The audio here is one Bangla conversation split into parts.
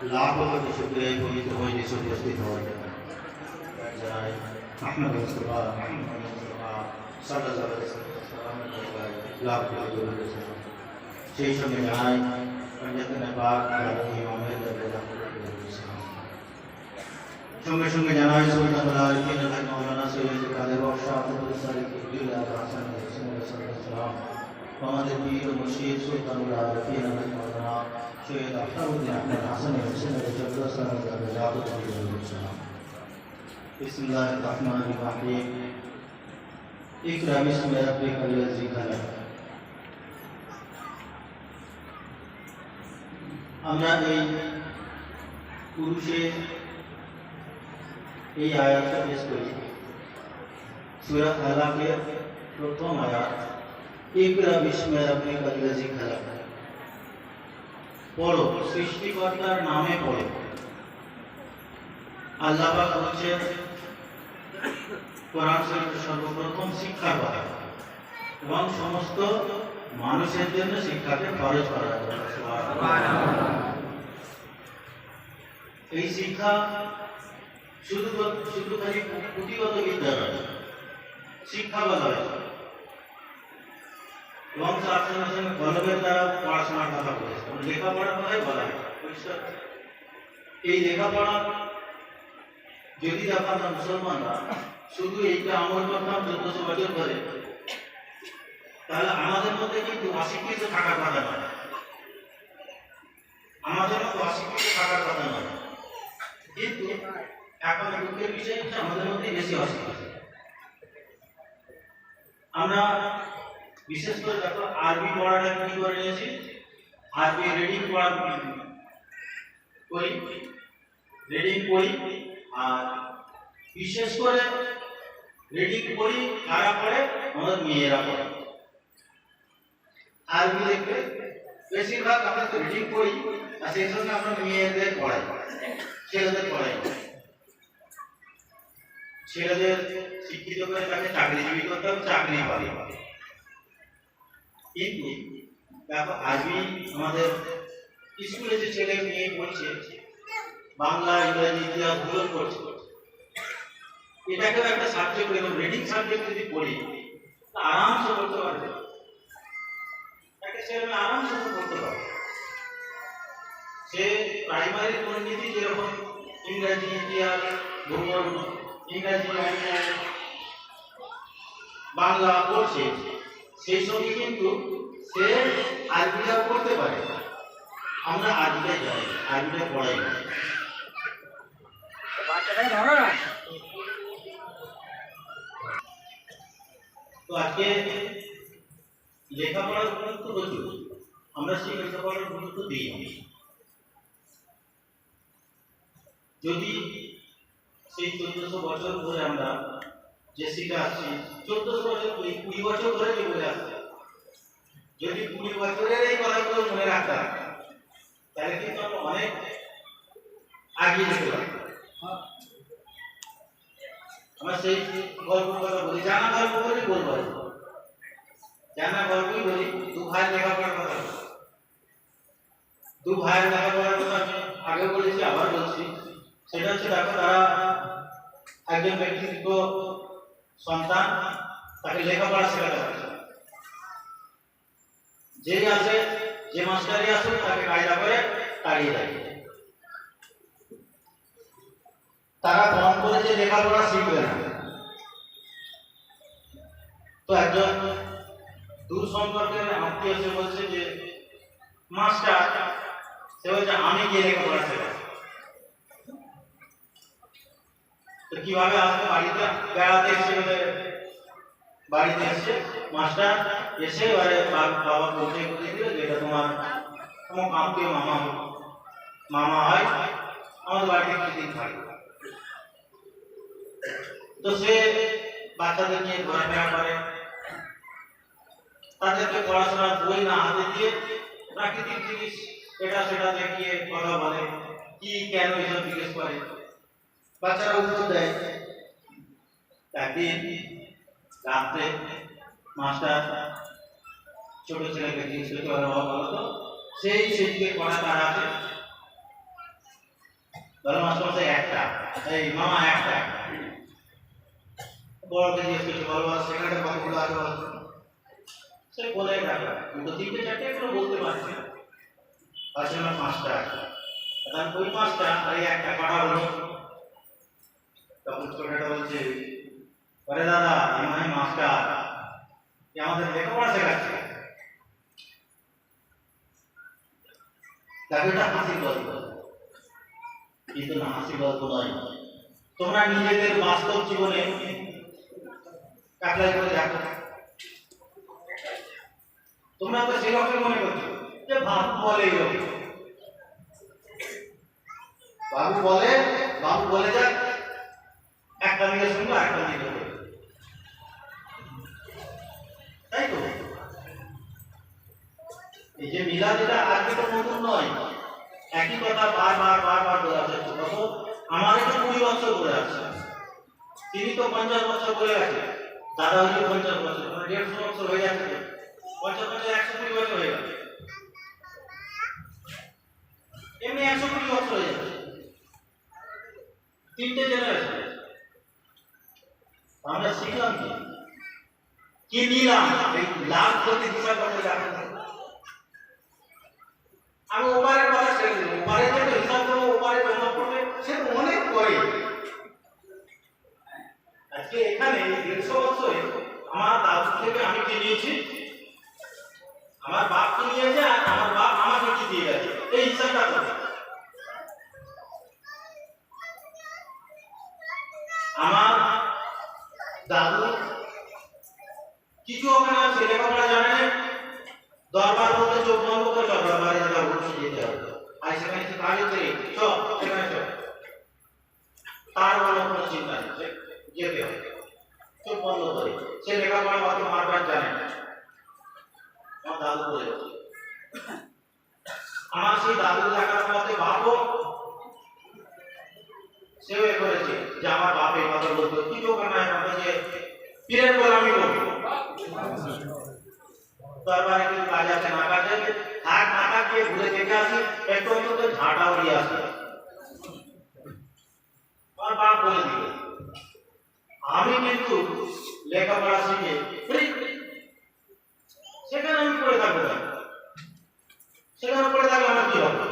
लाखों कोटि शुक्रिया पवित्र मजलिस से उपस्थित হওয়ার জন্য জানাই আহমদ মুস্তাফা সাল্লাল্লাহু আলাইহি ওয়াসাল্লাম লাখ কোটি শুকরিয়া সেই সঙ্গে জানাই পঞ্জাতনে পাক আলমী ইমামের দরবারে সঙ্গে সঙ্গে জানাই সুলতানুল আরিফিন হযরত মাওলানা সৈয়দ কাদের বক্স আব্দুল সালিক ইবনুল্লাহ হাসান হোসেন রাসূলুল্লাহ আমাদের পীর ও মুর্শিদ সুলতানুল আরিফিন হযরত মাওলানা সৈয়দ আহমদুদ্দিন আহমদ হাসান হোসেন রাসূলুল্লাহ বিসমিল্লাহির রহমানির রহিম ইকরা বিসমি রাব্বিকাল লাযী খালাক। আমরা এই পুরুষের এই আয়াতটা পেশ করি সূরা খালাকের প্রথম আয়াত ইকরা বিসমি রাব্বিকাল লাযী খালাক। পড়ো, সৃষ্টিকর্তার নামে পড়ো। আল্লাহ পাক বলেছেন কোরআন শরীফের সর্বপ্রথম শিক্ষার কথা এবং সমস্ত মানুষের জন্য শিক্ষাকে ফরজ করা হয়েছে। এই শিক্ষা শুধু খালি পুঁথিগত বিদ্যা নয়, শিক্ষা বলা হয়েছে এবং তার সঙ্গে সঙ্গে কলমের দ্বারা পড়াশোনার কথা বলেছে, লেখাপড়ার কথাই বলা হয়। এই লেখাপড়া যদি আমরা মুসলমানরা শুধু এইটা আমল করতাম 1400 বছর ধরে, তাহলে আমাদের মধ্যে কিন্তু অশিক্ষিত থাকার কথা নয়, আমাদের মধ্যে অশিক্ষিত থাকার কথা নয়। কিন্তু এখন দুঃখের বিষয় হচ্ছে আমাদের মধ্যে বেশি অশিক্ষিত। আমরা বিশেষ করে দেখো আরবি পড়াটা কি করে নিয়েছি, আরবি রিডিং পড়া করি, রিডিং পড়ি, আর বিশেষ করে রিডিং পড়ি কারা পড়ে, আমাদের মেয়েরা পড়ে। আরবি দেখবে বেশিরভাগ আমরা তো রিডিং পড়ি, আর সেই সঙ্গে আমরা মেয়েদের পড়াই, ছেলেদের পড়াই। ছেলেদের শিক্ষিত করে তাকে চাকরিজীবী করতে হবে, চাকরি পাবে। কিন্তু দেখো আরবি আমাদের স্কুলে যে ছেলে মেয়ে পড়ছে, বাংলা, ইংরেজি, ইতিহাস, ভূগোল পড়ছে, এটাকেও একটা সাবজেক্ট এবং রিডিং সাবজেক্ট যদি পড়ি আরামসে পড়তে পারবে, একটা ছেলে মেয়ে আরামসে পড়তে পারবে। সে প্রাইমারি পরিণতি যেরকম ইংরেজি, ইতিহাস, ভূগোল, ইংরেজি, বাংলা পড়ছে, সেই সঙ্গে কিন্তু সে আরবিটাও করতে পারে। আমরা আরবিটা জানি, আরবিটা পড়াই না। তো আজকে লেখাপড়ার গুরুত্ব প্রচুর, আমরা সেই লেখাপড়ার গুরুত্ব দিই। যদি সেই 1400 বছর ধরে আমরা যে শিখে আসছি, 1400 বছর 20 বছর ধরে যে বলে আসছি, যদি 20 বছরের এই কথাগুলো মনে রাখতাম তাহলে কিন্তু আমরা অনেক এগিয়ে যেতে পারতাম। আমরা সেই গল্প কথা বলি, জানা গল্প বলি, বলবো জানা গল্পই বলি। দু ভাইয়ের লেখাপড়ার কথা, দু ভাইয়ের লেখাপড়ার কথা আমি আগে বলেছি, আবার বলছি। সেটা হচ্ছে দেখো তারা একজন ব্যক্তিত্ব সন্তান, তাকে লেখাপড়া শেখাতে হবে। যেই আসে, যে মাস্টারই আসুক তাকে কায়দা করে তাড়িয়ে দেয়। তারা কম করে যে লেখাপড়া শিখবে না। তো একজন দূর সম্পর্কের আত্মীয় সে বলছে যে মাস্টার, সে বলছে আমি গিয়ে লেখাপড়া শেখাবো। তো কিভাবে আসবে, বাড়িতে বেড়াতে এসে বাড়িতে এসে মাস্টার এসে এবারে বাবা পৌঁছে দিল যেটা তোমার আত্মীয় মামা হয়, আমাদের বাড়িতে কিছুদিন থাকবে। তো সে বাচ্চাদের নিয়ে ঘোরাফেরা করে, তাদেরকে পড়াশোনার বই না হাতে দিয়ে প্রাকৃতিক জিনিস এটা সেটা দেখিয়ে কথা বলে, কি কেন এসব জিজ্ঞেস করে, বাচ্চারা উত্তর দেয়। একদিন রাত্রে মাস্টার ছোট ছেলেকে জিজ্ঞেস করতে পারে, বাবা বলো তো সেই সেদিকে পড়া কার আছে? বলে মাস্টারমশাই একটা, এই মামা একটা। বড়কে জিজ্ঞেস করছে, বলো সেখানে কতগুলো আছে বলো। সে বলে টাকা দুটো তিনটে চারটে এগুলো বলতে পারছি না, আছে না পাঁচটা। তখন ওই পাঁচটা আর এই একটা কাটা হলো। তখন ছোটটা বলছে, আরে দাদা আমি মাস্টার, আমাদের লেখাপড়া শেখাচ্ছে। তাকে এটা হাসির গল্প, কিন্তু না হাসির গল্প নয়। তোমরা নিজেদের বাস্তব জীবনে অ্যাপ্লাই করে দেখো। তোমরা তো সেরকম মনে করছো যে বাবু বলে বাবু বলে যাক, একটা দিকে শুনবো একটা দিকে, তাই তো? এই যে মিলাদ, এটা আজকে তো নতুন নয়, একই কথা বারবার বলে আছে। কত আমার এটা 20 বছর বলে আছে, তিনি তো 50 বছর বলে আছে, দাদা হচ্ছে 50 বছর, 150 বছর হয়ে যাচ্ছে, 50 120 বছর হয়ে গেছে, এমনি 120 বছর হয়ে যাচ্ছে, 3টে জেনারেশন। আমরা শিখলাম কি নিলাম, এই লাভ করতে হিসাব করতে যাবেন। আমি ওপারের কথা ছেড়ে দিলাম, ওপারে যে হিসাব করবো, ওপারে জমা করবে, সে তো অনেক করে। আজকে এখানে 150 বছরে আমার দাদু থেকে আমি কি নিয়েছি, আমার বাপ কি নিয়েছে, আর আমার বাপ আমাকে কি দিয়ে গেছে, এই হিসাবটা করবে। আমার দাদু কিছু হবে না, সে লেখাপড়া জানে, দরবার বলতে চোখ বন্ধ করে চল দরবারে যাবো, যেতে হবে, আর সেখানে কি কাজ হচ্ছে, চল সেখানে চল, তার কোনো চিন্তা নেই, যেতে হবে, চোখ বন্ধ করে। সে লেখাপড়া অত মারবার জানে না, আমার দাদু বলে। আমার সেই দাদু দেখার পথে বাপও সেও এ করেছে, যে আমার বাপ এই কথা বলতো, কি দোকান নাই যে পীরের গোলামি করবো, দরবারে কি কাজ আছে না কাজ আছে, থাক না থাক গিয়ে ঘুরে দেখে আসি, একটু অন্তত ঝাঁটা উড়িয়ে আসি। আমার বাপ বলে দিল, আমি কিন্তু লেখাপড়া শিখে সেখানে আমি পড়ে থাকবো, সেখানে পড়ে থাকলে আমার কি হবে?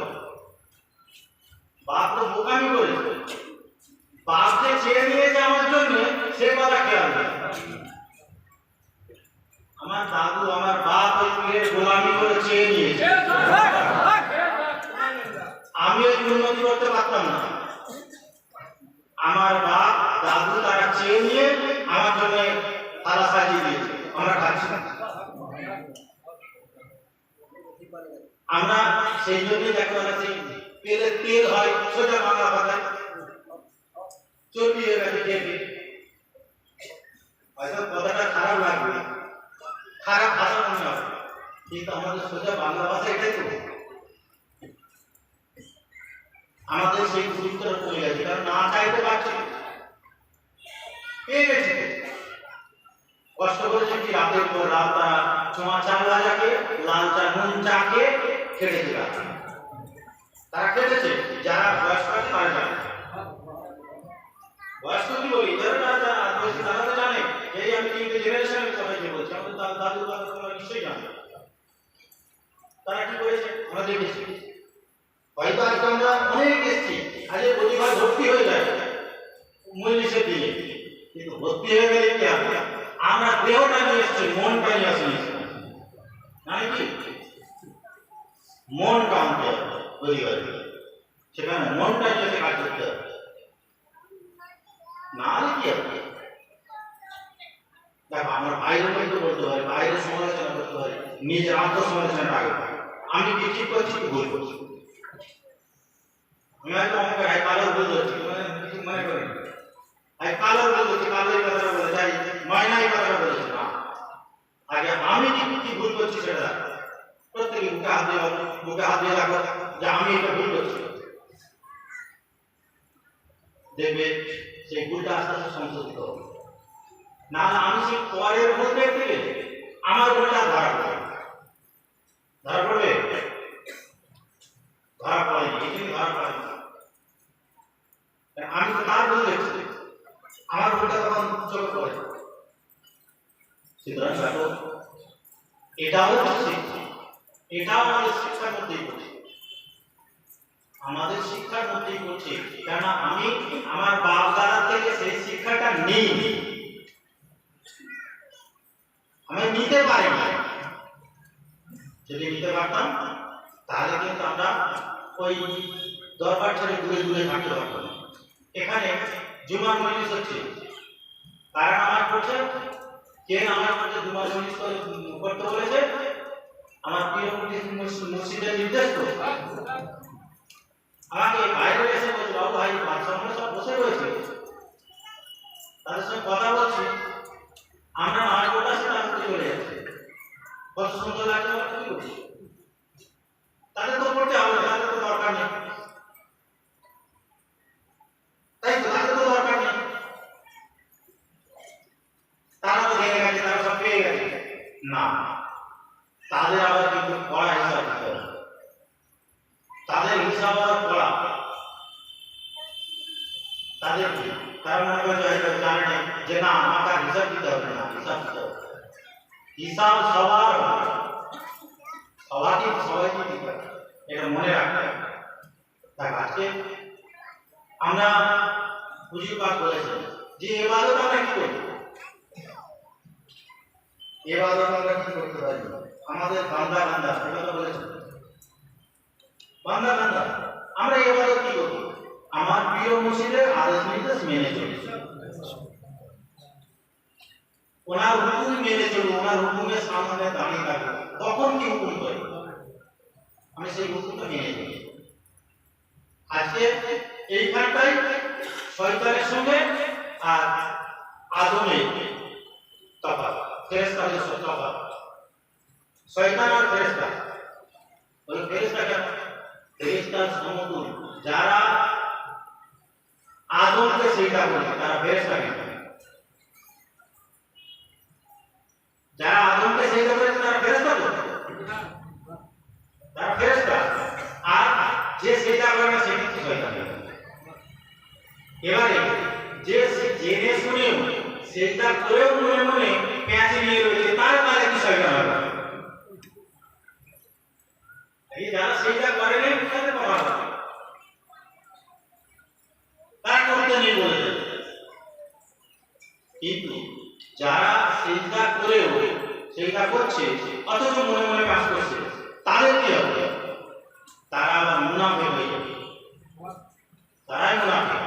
বাপ তো বোকামি করেছে, বাপ যে চেয়ে নিয়েছে আমার জন্য, সে কথা খেয়াল নেই। আমার দাদু আমার বাপ ওই পীরের গোলামি করে চেয়ে নিয়েছে, আমি ওই উন্নতি করতে পারতাম না। আমার বাপ দাদু তারা চেয়ে নিয়ে আমার জন্য থালা সাজিয়ে দিয়েছে, আমরা খাচ্ছি। আমরা সেই জন্য দেখো না, সেই তেলের তেল হয় সোজা বাংলা ভাষায় চর্বি হয়ে গেছে টেপে, হয়তো কথাটা খারাপ লাগবে, খারাপ ভাষা মনে হবে, কিন্তু আমাদের সোজা বাংলা ভাষা এটাই তো। আমাদের সেই গুরুত্বটা কমে গেছে, কারণ না চাইতে পারছি, পেয়ে গেছি, কষ্ট করেছে কি রাতের পর রাত, তারা ছোঁয়া চাল ভাজাকে, লাল চা নুন চাকে খেটেছে, তারা খেটেছে। যারা বয়স্ক আছে তারা জানে, বয়স্ক কি বলি, যারা আদিবাসী তারা তো জানে। এই আমি 3টে জেনারেশনের কথা যে বলছি, আমাদের দাদু দাদু তোমরা নিশ্চয়ই জানো, তারা কি করেছে আমরা দেখেছি। হয়তো আজকে আমরা অনেক এসেছি, আজ প্রতিবার ভর্তি হয়ে যায় মজলিসে দিয়ে, কিন্তু ভর্তি হয়ে গেলে কি হবে, আমরা দেহটা নিয়ে এসেছি, মনটা নিয়ে আসি, মানে কি মনটা আমাদের তৈরি হয়ে যাবে, সেখানে মনটা নিয়ে কাজ করতে হবে, না হলে কি হবে? দেখো আমার বাইরের মধ্যে বলতে পারি, বাইরের সমালোচনা করতে পারি, নিজের আত্মসমালোচনাটা আগে আমি কি ঠিক করছি কি ভুল করছি। আমি হয়তো আমাকে কালোর ভুল করছি, কিছু মনে করি, কালোর ভুল করছি, কালো এই কথাটা বলে যাই, ময়না এই কথাটা বলেছে না, আগে আমি কি ভুল করছি সেটা প্রত্যেকে বুকে হাত দিয়ে রাখো যে আমি এটা ভুল করছি, দেখবে সেই ভুলটা আস্তে আস্তে সংশোধিত হবে। না আমি সেই পরের ভুল দেখতে আমার ভুলটা ধরা পড়বে, ধরা পড়বে, ধরা পড়েনি, এই জন্য ধরা পড়েনি। আমি তো তার ভুল দেখছি, আমার ভুলটা তখন চোখে পড়ে। সুতরাং দেখো, এটাও শিক্ষা, এটাও আমাদের শিক্ষার মধ্যেই পড়ছে, আমাদের শিক্ষার মধ্যেই পড়ছে। কেননা আমি আমার বাপ দাদা থেকে সেই শিক্ষাটা নেই, আমি নিতে পারি না। যদি নিতে পারতাম তাহলে কিন্তু আমরা ওই দরবার ছেড়ে দূরে দূরে থাকতে পারতাম। এখানে জুমার মজলিস হচ্ছে, কারা নামাজ পড়ছে, কে নামাজ পড়ছে, জুমার মজলিস করতে বলেছে, আমার প্রিয় মসজিদের নির্দেশ তো। আমাকে বাইরে এসে বলছে, বাবু ভাই সামনে সব বসে রয়েছে, তাদের সঙ্গে কথা বলছি, আমরা নামাজ পড়তে আসি, তারা চলে যাচ্ছে, কত সুন্দর লাগছে, আমার কি করছি, তাদের তো পড়তে হবে, তাদের তো দরকার নেই, তাই তো, তাদের তো দরকার নেই, তারা তো জেনে গেছে, তারা সব পেয়ে গেছে। না, তাদের আবার কিন্তু পড়া হিসাব দিতে হবে, তাদের হিসাব আবার পড়া, তাদের তারা মনে করে জানে যে না আমাকে হিসাব দিতে হবে না, হিসাব দিতে হবে, হিসাব সবার সবাইকে সবাইকে দিতে হবে, এটা মনে রাখতে হবে। দেখ আজকে আমরা বুঝি পাঠ বলেছি যে এবাদত আমরা কি করি, এবাদত আমরা কি করতে পারি, আমাদের বান্দা বান্দা কথা বলেছে, বান্দা বান্দা আমরা এবাদত কি করি, আমার প্রিয় মসজিদের আদেশ নির্দেশ মেনে চলি, ওনার হুকুম মেনে চলবো, ওনার হুকুমের সামনে দাঁড়িয়ে থাকবো, তখন কি হুকুম করি আমি সেই হুকুমটা মেনে চলি। আজকে এইখানটাই শয়তানের সঙ্গে আর আদমের তফাৎ, ফেরেশতাদের সঙ্গে তফাৎ, শয়তান আর ফেরেশতা, বলে ফেরেশতা কেন, ফেরেশতার সমতুল, যারা আদমকে সেটা বলেছে তারা ফেরেশতা কেন, যারা আদমকে সেটা বলেছে তারা ফেরেশতা তো, তারা ফেরেশতা, আর যে সেটা করে না সে কিন্তু শয়তান। এবারে যে জেনে শুনেও সেটা করেও মনে মনে প্যাঁচে নিয়ে রয়েছে, তার তাহলে কি শয়তান হবে, এই যারা সেটা করে নেই তাদের কথা হবে, তারা করতে নেই বলে। কিন্তু যারা সেটা করেও সেটা করছে অথচ মনে মনে কাজ করছে, তাদের কি হবে, তারা আবার মুনাফিক হয়ে যাবে, তারাই মুনাফিক,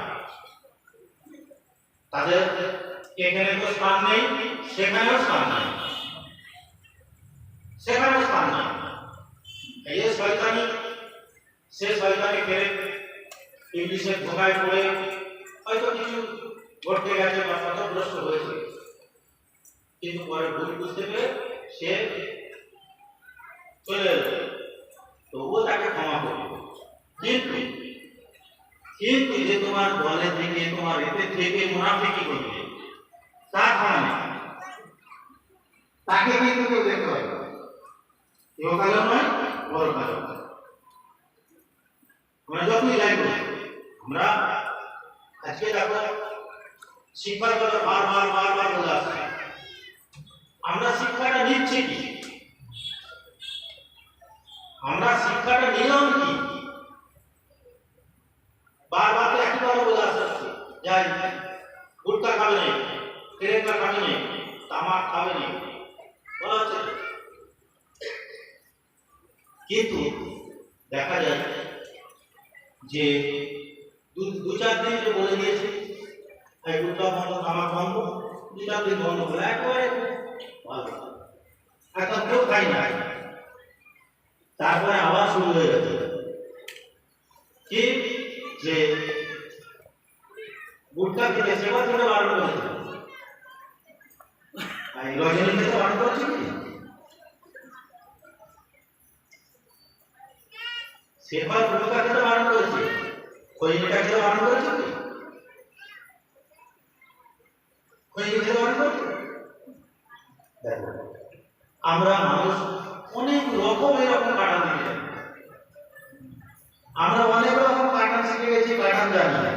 তাদের এখানে তো স্থান নেই, সেখানেও স্থান নেই, সেখানেও স্থান নেই। এই যে শয়তানি, সে শয়তানি ফেরে ইংলিশের ধোকায় পড়ে হয়তো কিছু ঘটতে গেছে বা পথভ্রষ্ট হয়েছে, কিন্তু পরে ভুল বুঝতে পেরে সে চলে এলো, তবুও তাকে ক্ষমা করবে। কিন্তু কিন্তু যে তোমার দলে থেকে তোমার এতে থেকে মুনাফিকি করবে, তার ক্ষমা নেই, তাকে কিন্তু কেউ দেখতে পাবে না, ইহকালও নয় পরকালও নয়। আমরা যতই যাই করি, আমরা আজকে দেখো শিক্ষার কথা বারবার বারবার বলে আসছে, আমরা শিক্ষাটা নিচ্ছি কি, আমরা শিক্ষাটা নিলাম কি, বারবার তো একই কথা বলে আসছে, যাই গুটকা খাবে নেই, কেরেকা খাবে নেই, তামাক খাবে নেই বলা হচ্ছে, কিন্তু দেখা যায় যে দু চার দিন যে বলে দিয়েছে এই গুটকা বন্ধ, তামাক বন্ধ, দু চার দিন বন্ধ করে একেবারে ভালো, এখন কেউ খাই না, তারপরে আবার শুরু হয়ে গেছে কি যে গুটকা খেতে সেবা থেকে বারণ করেছে, রজনী খেতে বারণ করেছে কি, সেবা গুটকা খেতে বারণ করেছে, খৈনিটা খেতে বারণ করেছে কি, খৈনি খেতে বারণ করেছে। দেখো আমরা মানুষ অনেক রকম এরকম কাটান দিতে, আমরা অনেক রকম কাটান শিখে গেছি, কাটান জানি না,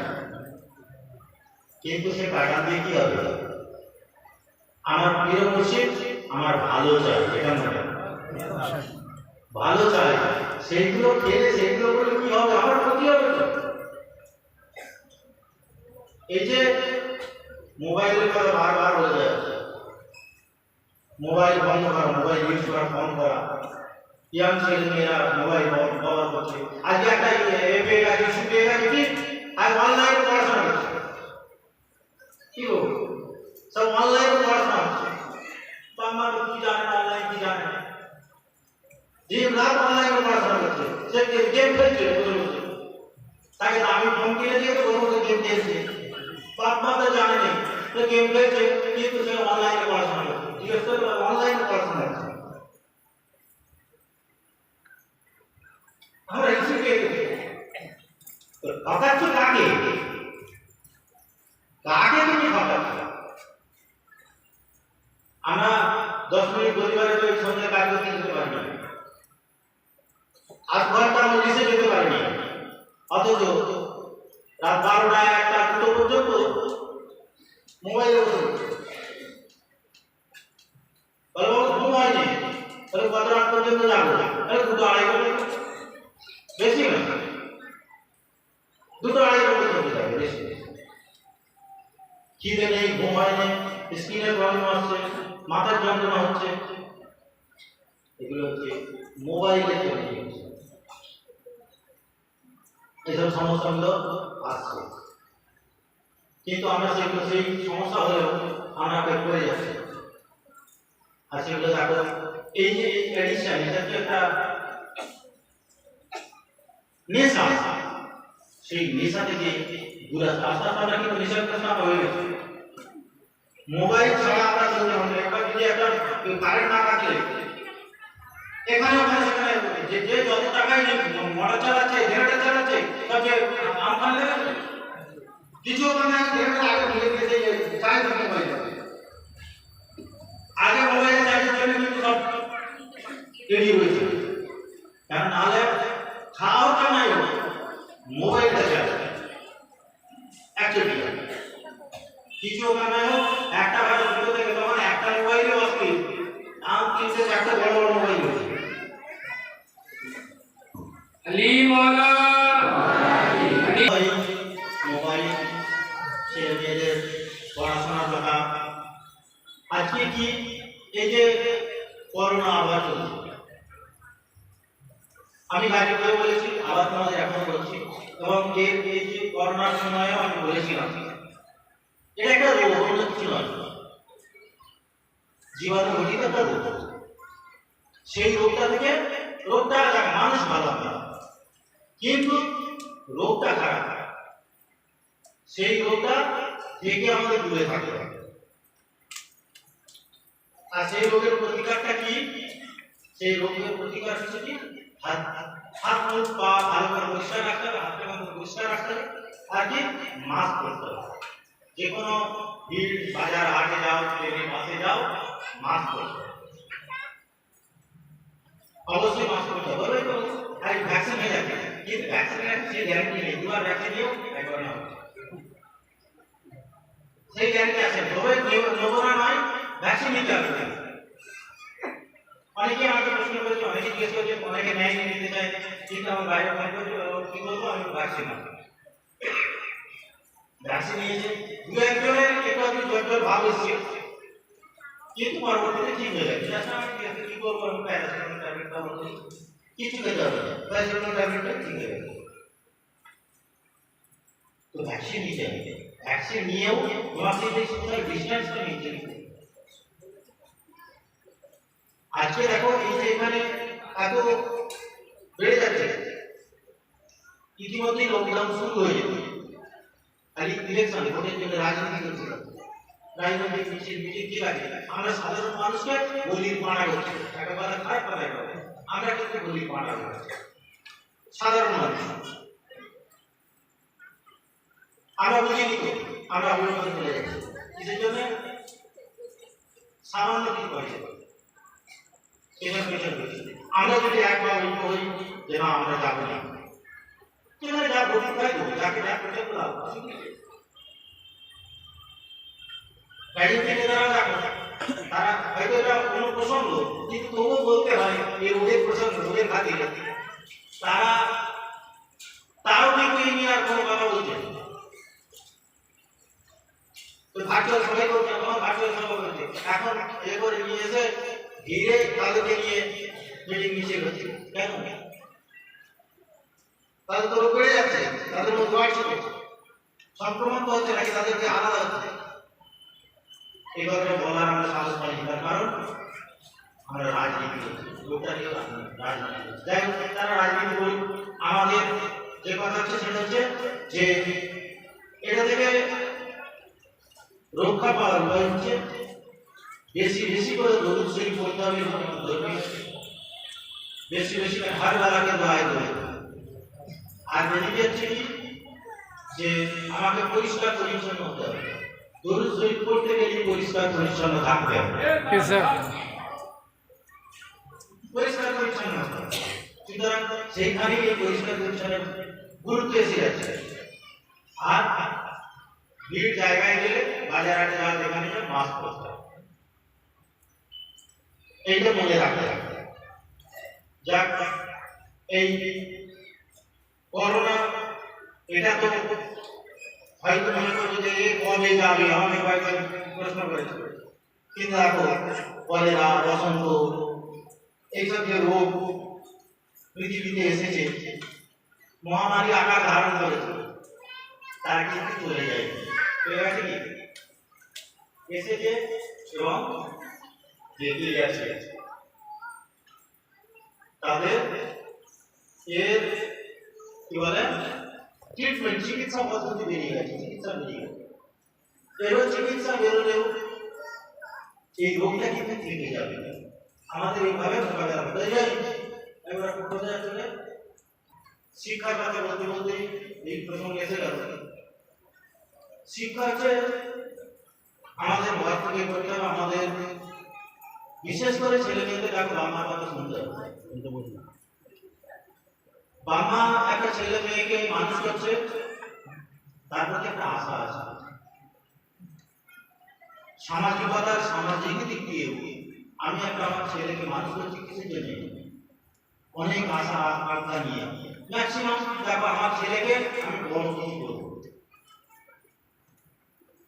কিন্তু সে টাকা দিয়ে কি হবে? আমার প্রিয় মুর্শিদ আমার ভালো চাই, এটা মনে ভালো চাই, সেইগুলো খেলে সেইগুলো বলে কি হবে? আমার ক্ষতি হবে তো। এই যে মোবাইলের কথা বারবার বলে যাচ্ছে, মোবাইল বন্ধ করা, মোবাইল ইউজ করা কম করা, ইয়াং ছেলেমেয়েরা মোবাইল ব্যবহার করছে। আজকে একটা এপে গেছে, ইস্যু গেছে কি আর অনলাইনে পড়াশোনা করছে, কি বলবো, সব অনলাইনে পড়াশোনা হচ্ছে। বাংলা কি জানে না, অনলাইন কি জানে না, দিন রাত অনলাইনে পড়াশোনা করছে। সে গেম খেলছে, তাকে দামি ফোন কিনে দিয়ে তো গেম খেলছে, বাপ মা তো জানে না, তো গেম খেলছে কিন্তু সে অনলাইনে পড়াশোনা করছে। জিজ্ঞেস করে অনলাইনে পড়াশোনা করছে। আমরা ইস্যুকে ঠকাচ্ছি কাকে? কাকে তুমি ঠকাচ্ছ? আমরা 10 মিনিট পরিবারে তো এই সন্ধ্যে কাজ করতে যেতে পারি না, 8 ঘন্টা আমরা নিচে যেতে পারি না, অথচ রাত 12টা 1টা 2টো পর্যন্ত মোবাইলে বসে বলবো ঘুম হয়নি, তাহলে কত রাত পর্যন্ত যাবো? তাহলে 2টো 2:30 ঘন্টা, বেশি না, 2টো 2:30 পর্যন্ত যাবে, বেশি। খিদে নেই, ঘুম হয়নি, স্কিনের প্রবলেম হচ্ছে, মাথার যন্ত্রণা হচ্ছে, এগুলো হচ্ছে মোবাইলে তৈরি হচ্ছে। এইসব সমস্যাগুলো আসছে, কিন্তু আমরা সেগুলো সেই সমস্যা হলেও আমরা করে যাচ্ছি। আর সেগুলো দেখো, এই যে এডিকশন, এটা কি একটা নেশা, সেই নেশা থেকে দূরে আসতে আস্তে আস্তে আমরা কিন্তু নেশাগ্রস্ত হয়ে গেছি। মোবাইল ছাড়া আমরা চলতে হবে। একবার যদি একটা কারেন্ট না থাকলে এখানে ওখানে সেখানে যে যে যত টাকাই নেই, মোটর চালাচ্ছে, জেনারেটর চালাচ্ছে, সব যে আমফান লেগেছে, কিছু মানে জেনারেটর আগে ভেঙে দিয়েছে, চার্জ দিতে মোবাইল আগে মোবাইল চার্জের জন্য কিন্তু সব রেডি হয়েছে, কারণ নাহলে খাওয়াটা নাই, মোবাইলটা চালাচ্ছে অ্যাকচুয়ালি কিছু ওখানে একটা ভালো দুটো থেকে তখন একটা মোবাইলে অস্থির, আর 3-4টা বড় বড় মোবাইল হয়েছে। মোবাইল ছেলেমেয়েদের পড়াশোনার কথা। আজকে কি এই যে করোনা আবার চলছে, আমি আগে করে বলেছি, আবার তোমাদের এখন বলছি, এবং এই যে করোনার সময়ও আমি বলেছিলাম এটা একটা রোগ, অন্য কিছু নয়, জীবাণু ঘটিত একটা রোগ। সেই রোগটা থেকে মানুষ ভালো হবে, কিন্তু রোগটা খারাপ, সেই রোগটা থেকে আমাদের দূরে থাকতে হবে। আর সেই রোগের প্রতিকারটা কি? সেই রোগের প্রতিকার হচ্ছে কি, হাত মুখ পা ভালো করে পরিষ্কার রাখতে হবে, হাতের মধ্যে পরিষ্কার রাখতে হবে, আর কি মাস্ক পরতে হবে। যে কোনো ভিড় বাজার হাটে যাও, ট্রেনে বাসে যাও, মাস্ক পরতে হবে, অবশ্যই মাস্ক পরতে হবে। আর ভ্যাকসিন হয়ে যাবে, কিন্তু ভ্যাকসিনের সেই গ্যারান্টি নেই, 2বার ভ্যাকসিন দিও একবার না, সেই গ্যারান্টি আছে। তবে নেবো না নয়, ভ্যাকসিন নিতে হবে। অনেকে আমাকে প্রশ্ন করেছে, অনেকে জিজ্ঞেস করছে, অনেকে ন্যায় নিতে চায়, কিন্তু আমার বাইরে মনে করছে কি বলবো, আমি ভ্যাকসিন ভ্যাকসিন নিয়েছে, 2-1জনের একটু জ্বর ভাব এসছে, কিন্তু পরবর্তীতে ঠিক হয়ে যাবে। কি করবো, আমি প্যারাসিটামল ট্যাবলেট খাবো, কিছু খেতে হবে না, প্যারাসিটামল ট্যাবলেটটা ঠিক হয়ে যাবে। তো ভ্যাকসিন নিতে হবে, ভ্যাকসিন নিয়েও তোমাকে এই সোশ্যাল ডিস্টেন্সটা মেনটেন করতে হবে। আজকে দেখো এই যে এখানে এত বেড়ে যাচ্ছে, ইতিমধ্যে লকডাউন শুরু হয়ে যাবে, খালি ইলেকশন ভোটের জন্য রাজনীতি করছিল, রাজনৈতিক মিছিল ঠিক আছে, আমরা সাধারণ মানুষকে গলির পাড়া করছি, একেবারে খারাপ কথা, আমরা কিন্তু গলির পাড়া করছি সাধারণ মানুষ, আমরা বুঝিনি তো, আমরা অবলম্বন চলে যাচ্ছি কিসের জন্য? সামান্য কিছু পয়সা সেখানে পেছন পেয়েছি। আমরা যদি একবার ঐক্য হই যে না আমরা যাবো না, সেখানে যা ভোট পাই যাকে যা করতে লাভ, গাড়ি থেকে তারা যাবে তারা হয়তো এটা কোনো প্রসঙ্গ কিন্তু তবুও বলতে হয় এই ওদের প্রসঙ্গ ওদের খাতিরে তারাও কিন্তু এই নিয়ে আর কোনো কথা বলছে তো ভার্চুয়াল সবাই করছে তখন ভার্চুয়াল সভা করছে এখন এ করে নিয়ে এসে ঘিরে তাদেরকে নিয়ে মিটিং মিছিল হচ্ছে কেন তাদের তো রোগ বেড়ে যাচ্ছে তাদের মধ্যে বাড়ছে সংক্রমণ তো হচ্ছে নাকি তাদেরকে আলাদা হচ্ছে এই কথাটা বলার আমরা সাহস পাই তার কারণ আমরা রাজনীতি করছি লোকটা নিয়ে রাজনীতি যাই হোক তারা রাজনীতি করি আমাদের যে কথা হচ্ছে সেটা হচ্ছে যে এটা থেকে রক্ষা পাওয়ার উপায় হচ্ছে বেশি বেশি করে দরুদ শরীফ পড়তে হবে বেশি বেশি করে হর বেলাকে দোয়া করে আর বেরিয়ে যাচ্ছে কি যে আমাকে পরিষ্কার পরিচ্ছন্ন হতে হবে দরুদ শরীফ পড়তে গেলে পরিষ্কার পরিচ্ছন্ন থাকতে হবে পরিষ্কার পরিচ্ছন্ন হতে হবে সুতরাং সেইখানে এই পরিষ্কার পরিচ্ছন্নের গুরুত্ব এসে যাচ্ছে আর ভিড় জায়গায় গেলে বাজার হাটে যাওয়া যেখানে মাস্ক পরতে হবে এইটা মনে রাখতে হবে যাক এই করোনা এটা তো হয়তো মনে করবো যে কবে যাবে আমাকে কয়েকজন প্রশ্ন করেছিল কিন্তু দেখো কলেরা বসন্ত এইসব যে রোগ পৃথিবীতে এসেছে মহামারী আকার ধারণ করেছে তার কিন্তু চলে যায় চলে গেছে কি এসেছে এবং এগিয়ে যাচ্ছে তাদের এর কি বলে ট্রিটমেন্ট চিকিৎসা পদ্ধতি বেরিয়ে গেছে চিকিৎসা বেরিয়ে গেছে এরও চিকিৎসা বেরোলেও এই রোগটা কিন্তু থেকে যাবে আমাদের এইভাবে মোকাবেলা করতে যাই এবার কোথায় চলে শিক্ষার কথা বলতে বলতে এই প্রসঙ্গে এসে গেল শিক্ষা হচ্ছে আমাদের ঘর থেকে করতে হবে আমাদের বিশেষ করে ছেলে মেয়েদের তাকে বাংলার কথা শুনতে হবে বাবা একটা ছেলে মেয়েকে মানুষ করছে তার প্রতি একটা আশা আছে সামাজিকতার সামাজিক দিক দিয়ে আমি একটা আমার ছেলেকে মানুষ করছি কিসের জন্য অনেক আশা আকাঙ্ক্ষা নিয়ে ম্যাক্সিমাম দেখো আমার ছেলেকে আমি বড় কিছু করবো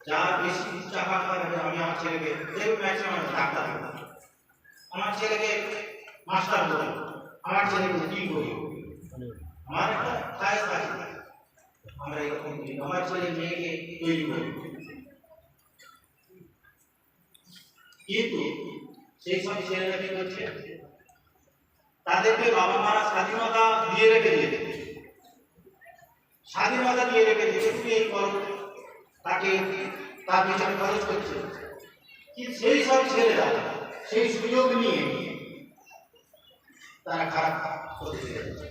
যার বেশি টাকা থাকে আমি আমার ছেলেকে ম্যাক্সিমাম ডাক্তার আমার ছেলেকে মাস্টার করবো আমার ছেলেকে কি করবো আমার একটা খায় আছে আমরা এরকম আমার ছেলে মেয়েকে তৈরি করি কিন্তু সেই সব ছেলেরা কি করছে তাদেরকে বাবা মারা স্বাধীনতা দিয়ে রেখে দিয়েছে স্বাধীনতা দিয়ে রেখে দিয়েছে তুমি এই করো তাকে তার পেছনে খরচ করছে কিন্তু সেই সব ছেলেরা সেই সুযোগ নিয়ে তারা খারাপ করতে চাইছে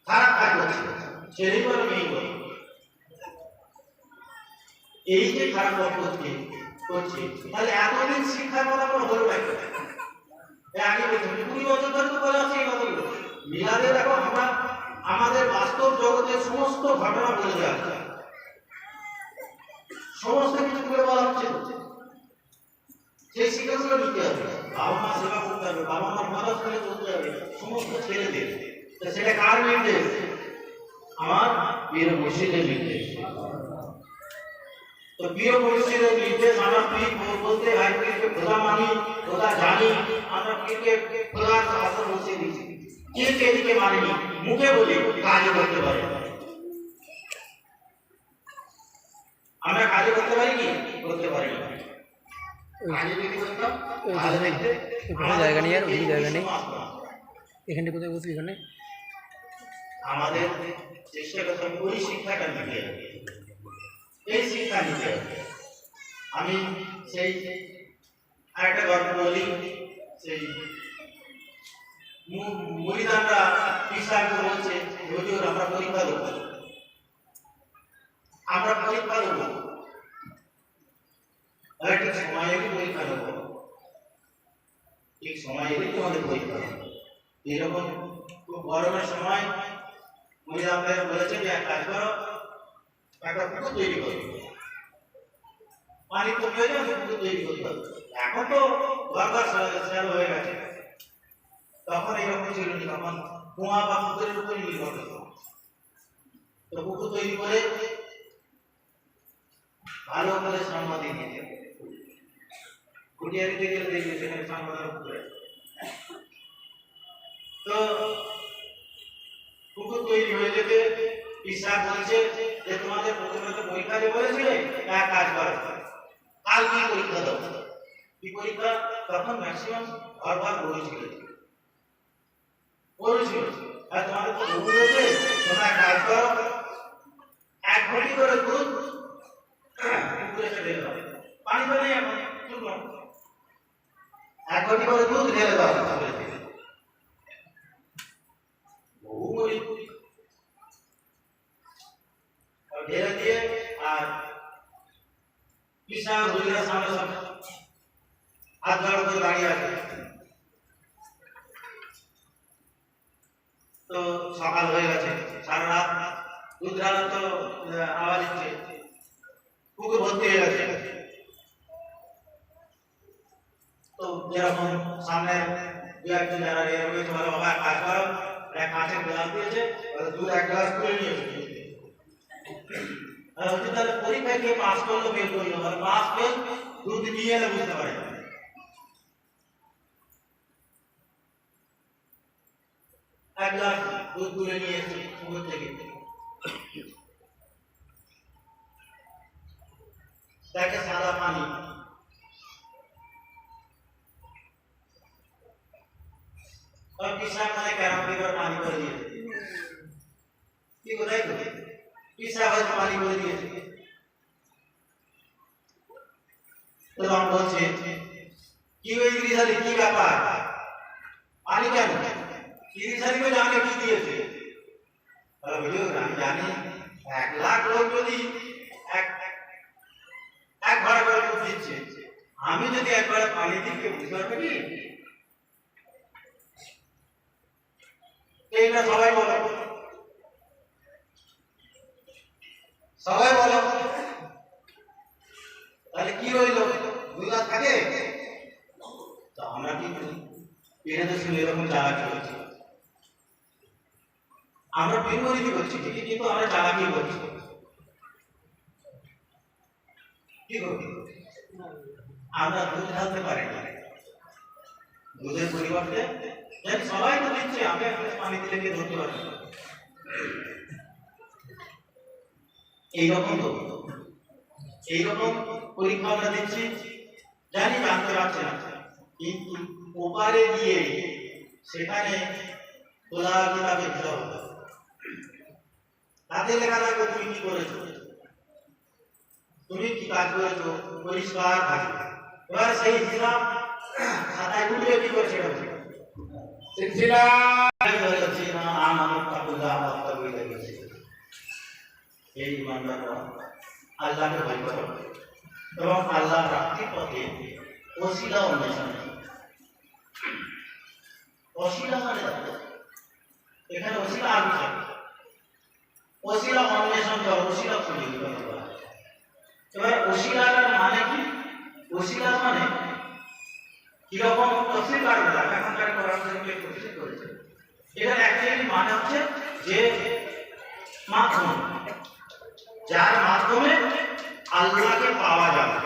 খারাপ কাজ করছে ছেলে বলো মেয়ে বলো এই যে খারাপ কাজ করছে তাহলে এতদিন শিক্ষার কথা কোনো হলো না আগে বলছি 20 বছর ধরে তো বলা আছে এই কথাগুলো মিলাদে দেখো আমরা আমাদের বাস্তব জগতের সমস্ত ঘটনা বলে দেওয়া হচ্ছে সমস্ত কিছু করে বলা হচ্ছে সেই শিক্ষাগুলো নিতে হবে বাবা মা সেবা করতে হবে বাবা মার কথা শুনে চলতে হবে সমস্ত ছেলেদের সেটা কার নির্দেশ আমার পীর মুর্শিদের নির্দেশ তো পীর মুর্শিদের নির্দেশ আমরা পীর বলতে ভাই পীরকে খোদা মানি খোদা জানি আমরা পীরকে খোদার আসর বসিয়ে দিচ্ছি পীরকে এদিকে মানিনি মুখে বলি কাজে করতে পারি আমরা কাজে করতে পারি কি করতে পারি না জায়গা নেই আর ওই জায়গা নেই এখানে কোথায় বসবি এখানে আমাদের চেষ্টা করতে হবে ওই শিক্ষাটা নিতে হবে এই শিক্ষা নিতে হবে আমি সেই আরেকটা গল্প বলি সেই মুরিদানরা ইসলামকে বলছে হুজুর আমরা পরীক্ষা দেবো ঠিক সময় এলে পরীক্ষা দেবো ঠিক সময় এলে তোমাদের পরীক্ষা দেবো এরকম খুব গরমের সময় মুরিদানরা বলেছে যে এক কাজ করো একটা পুকুর তৈরি করো পানি তো প্রয়োজন পুকুর তৈরি করতে হবে। এখন তো বারবার শ্যালো হয়ে গেছে, তখন এরকম ছিল না, তখন কুয়া বা পুকুরের উপরে নির্ভর করত। তো পুকুর তৈরি করে ভালো করে সম্মতি দিতে কুটিয়ারিতে গেলে দেখবে সেখানে সম্মতির উপরে। তো পুকুর তৈরি হয়ে যেতে ঈশ্বর বলছে যে তোমাদের প্রথমে তো পরীক্ষা দিয়ে বলেছিলে এক কাজ করো, কাল কি পরীক্ষা দাও। কি পরীক্ষা? তখন ম্যাক্সিমাম ঘর গরু ছিল, আর তোমাদের তো গরু রয়েছে, তোমরা এক কাজ করো, 1 ঘটি করে দুধ পুকুরে ঢেলে দাও। পানি তো নেই এখন, শুকনো, 1 ঘটি করে দুধ ঢেলে দাও পুকুরে। বহু গরিব ঢেলে দিয়ে আর কৃষ্ণা হুজুরের সামনে সামনে হাত জড়ো করে দাঁড়িয়ে আছে। তো সকাল হয়ে গেছে, সারা রাত দুধ ঢালার তো আওয়াজ হচ্ছে, পুকুর ভর্তি হয়ে গেছে। তো যেরকম সামনে দু একজন যারা রয়েছে বলে বাবা কাজ করো, এক কাঁচের গ্লাস দিয়েছে, দুধ 1 গ্লাস তুলে নিয়ে এসেছে। হচ্ছে তাহলে পরীক্ষায় কে পাস করলো বের করলো, পাস ফেল দুধ নিয়ে এলে বুঝতে পারে। 1 গ্লাস দুধ তুলে নিয়ে এসেছে পুকুর থেকে, তাকে সাদা পানি और पिशाब मैंने कैरम पेपर पानी भर दिए ठीक होता है पिशाब भर पानी भर दिए तो हम बोलते कि वो इग्रिसाली की व्यापार पानी क्या इग्रिसाली को जाने की दिए थे और वीडियो हम जाने 1 लाख लोग যদি এক ঘড়া করে দুধ দিচ্ছে, আমি যদি এক ঘড়া পানি দিই কে বুঝতে পারবে কি? এইটা সবাই বলো, সবাই বলো, তাহলে কি হইল? দুধ আর থাকে? তো আমরা কি করি? এদের শুনে এরকম চালাকি করছি, আমরা বিপরীতই করছি ঠিকই, কিন্তু আমরা চালাকি করছি। কি করবি? আমরা দুধ ঢালতে পারি না, দুধের পরিবর্তে জানি সবাই তো দিচ্ছে, আমি পানি দিলে কে ধরতে পারি না। এইরকম পরীক্ষা আমরা দিচ্ছি, জানি জানতে পারছি না, কিন্তু ওপারে গিয়ে সেখানে খোলা কিতাবে হিসাব হবে, তাতে লেখা থাকবে তুমি কি করেছো, তুমি কি কাজ করেছো, পরিষ্কার থাকবে। এবার সেই হিসাব খাতায় উঠবে কি করে সেটা এই ইমানদাররা আল্লাহকে ভয় করো এবং আল্লাহ রাত্রির পথে ওসিলা অন্বেষণ। ওসিলা মানে এখানে ওসিলা আরবি শব্দ, ওসিলা অন্বেষণ করো, ওসিলা খুঁজে দিতে হবে। এবার ওসিলার মানে কি? ওসিলা মানে কিরকম তফসিল কারণে এখনকার কোরআন শরীফে তফসিল করেছে, এটা অ্যাকচুয়ালি মানে হচ্ছে যে মাধ্যম, যার মাধ্যমে আল্লাহকে পাওয়া যাবে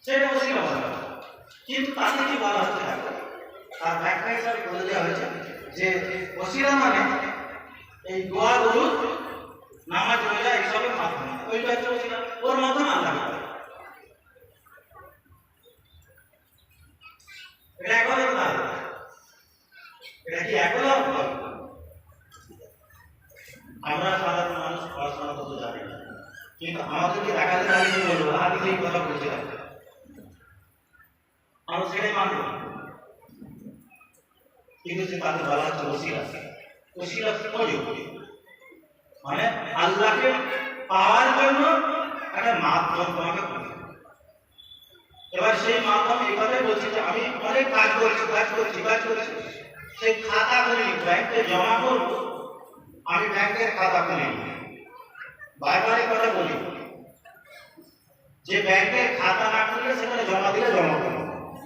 সেটা ওসিলা বলা হয়। কিন্তু তাতে কি বলা হচ্ছে, তার ব্যাখ্যা হিসাবে বলে দেওয়া হয়েছে যে ওসিলা মানে এই দোয়া দরুদ নামাজ রোজা এইসবের মাধ্যমে, ওইটা হচ্ছে ওসিলা, ওর মাধ্যমে আল্লাহ পাবে। এটা একবার না, এটা কি একবার? আমরা সাধারণ মানুষ পড়াশোনা করতে জানি না, কিন্তু আমাদেরকে দেখাতে দাঁড়িয়ে বলবো আগে সেই কথা বলছিলাম, আমরা সেটাই মানব। কিন্তু সে তাকে বলা হচ্ছে ওসিলা। ওসিলা মানে আল্লাহকে পাওয়ার জন্য একটা মাধ্যম তোমাকে বলতে। এবার সেই মাধ্যম এইভাবে বলছি যে আমি অনেক কাজ করছি, সেই খাতা খুলে ব্যাংকে জমা করবো, আমি ব্যাংকের খাতা খুলে বারবার কথা বলি যে ব্যাংকে খাতা না খুললে সেখানে জমা দিলে জমা করো,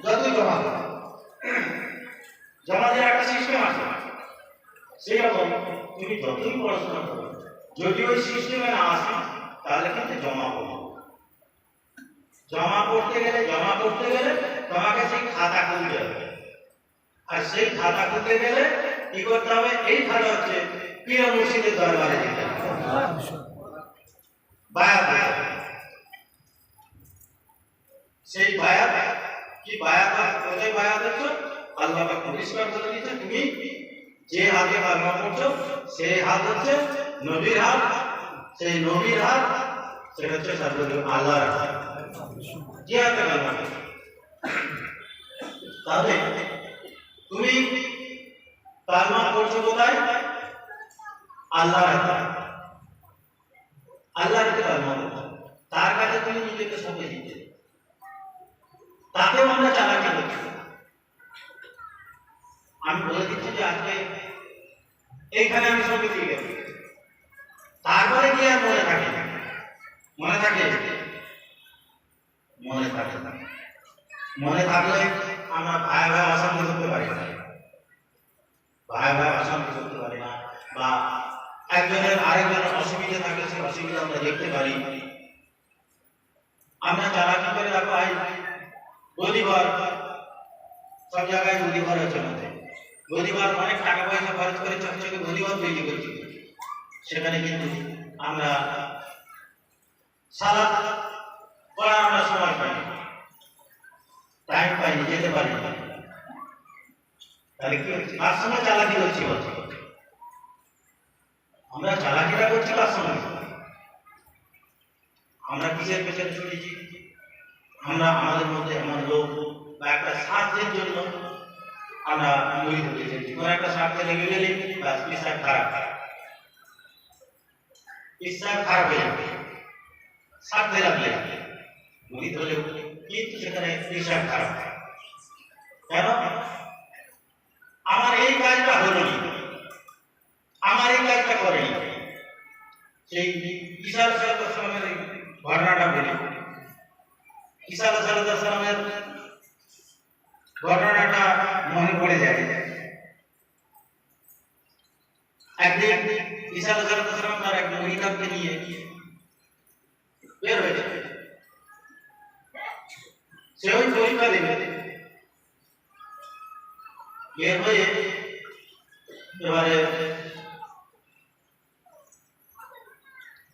যতই জমা করো, জমা দেওয়ার একটা সিস্টেম আছে। সেই রকম তুমি যতই পড়াশোনা করো, যদি ওই সিস্টেমে না আসে তাহলে কিন্তু জমা করো। জমা করতে গেলে তোমাকে সেই খাতা খুলতে হবে। আর সেই খাতা খুলতে গেলে কি করতে হবে? এই খাতা হচ্ছে পীর মুর্শিদের দরবারে যেতে হবে, বায়াত দিতে হবে। সেই বায়াত কি বায়াত? কোথায় বায়াত হচ্ছে? আল্লাহ পাক পরিষ্কার করে দিয়েছে, তুমি যে হাতে কালমা পড়ছো সেই হাত হচ্ছে নবীর হাত, সেই নবীর হাত সেটা হচ্ছে সর্বদেব আল্লাহর হাত, যে হাতে কালমা পড়ছো। তাহলে তুমি কালমা পড়ছো কোথায়? আল্লাহর হাতে, আল্লাহর হাতে কালমা পড়ছো, তার কাছে তুমি নিজেকে সঁপে দিতে, তাকেও আমরা চালাকি করছি। আমি বলে দিচ্ছি যে আজকে এইখানে আমি সঁপে দিয়ে গেছি, তারপরে কি আর মনে থাকে? মনে থাকে? মনে থাকে না। মনে থাকলে আমরা ভাই ভাই অশান্তি করতে পারি না, ভাই ভাই অশান্তি করতে পারি না, বা একজনের আরেকজনের অসুবিধা থাকলে সেই অসুবিধা আমরা দেখতে পারি। আমরা চালাকি করে রাখা হয় গদিঘর, সব জায়গায় গদিঘর আছে আমাদের, গদিঘর অনেক টাকা পয়সা খরচ করে চকচকে গদিঘর তৈরি করছি, সেখানে কিন্তু আমরা সালাত পড়ার আমরা সময় পাইনি, টাইম পাইনি, যেতে পারি না। তাহলে কি হচ্ছে? কার সঙ্গে চালাকি করছি? বলছি আমরা চালাকিটা করছি কার সঙ্গে? আমরা কিসের পেছনে ছুটেছি? আমরা আমাদের মধ্যে এমন লোক বা একটা স্বার্থের জন্য আমরা মুড়ি ধরতে চাইছি, কোনো একটা স্বার্থে লেগে গেলে ব্যাস বিশ্বাস খারাপ, বিশ্বাস খারাপ হয়ে যাবে। স্বার্থে লাগলে মুড়ি ধরলে কিন্তু সেখানে বিশ্বাস খারাপ। কেন? আমার এই কাজটা হলো না, আমার এই কাজটা করেনি। সেই ঈসা আলাইহিস সালামের ঘটনাটা বলি। ঈসা আলাইহিস সালামের ঘটনাটা মনে পড়ে যায়। একদিন ঈসা আলাইহিস সালাম তার এক মহিলাকে নিয়ে বের হয়েছে, সে ওই পরীক্ষা দেবে। বের হয়ে এবারে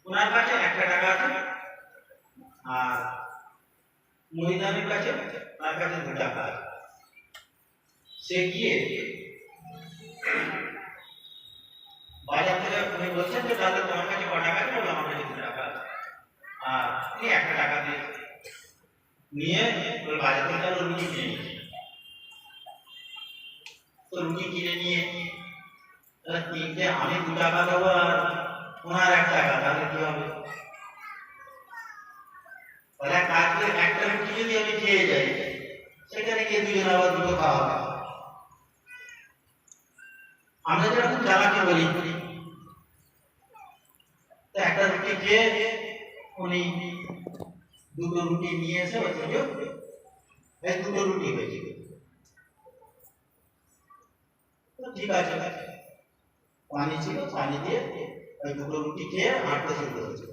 ওনার কাছে একটা টাকা আছে, আর মহিলাদের কাছে তার কাছে 2 টাকা আছে। সে গিয়ে বাজার থেকে উনি বলছেন যে তাহলে তোমার কাছে ক টাকা আছে? বলে আমার কাছে 2 টাকা আছে। আর উনি 1 টাকা দিয়ে নিয়ে ওই বাজার থেকে রুটি কিনে নিয়েছে। তো রুটি কিনে নিয়ে তিনটে আমি 2 টাকা দেবো আর ওনার 1 টাকা, তাহলে কি হবে? বলে কাজ করে একটা রুটি যদি আমি খেয়ে যাই, সেখানে গিয়ে দুজন আবার 2 খাওয়া হবে। আমরা যেরকম চালাকি বলি, একটা রুটি খেয়ে উনি 2 রুটি নিয়ে এসে বলছে এই 2 রুটি হয়েছে, ঠিক আছে। পানি ছিল, পানি দিয়ে ওই 2 রুটি খেয়ে হাঁটতে শুরু করেছে।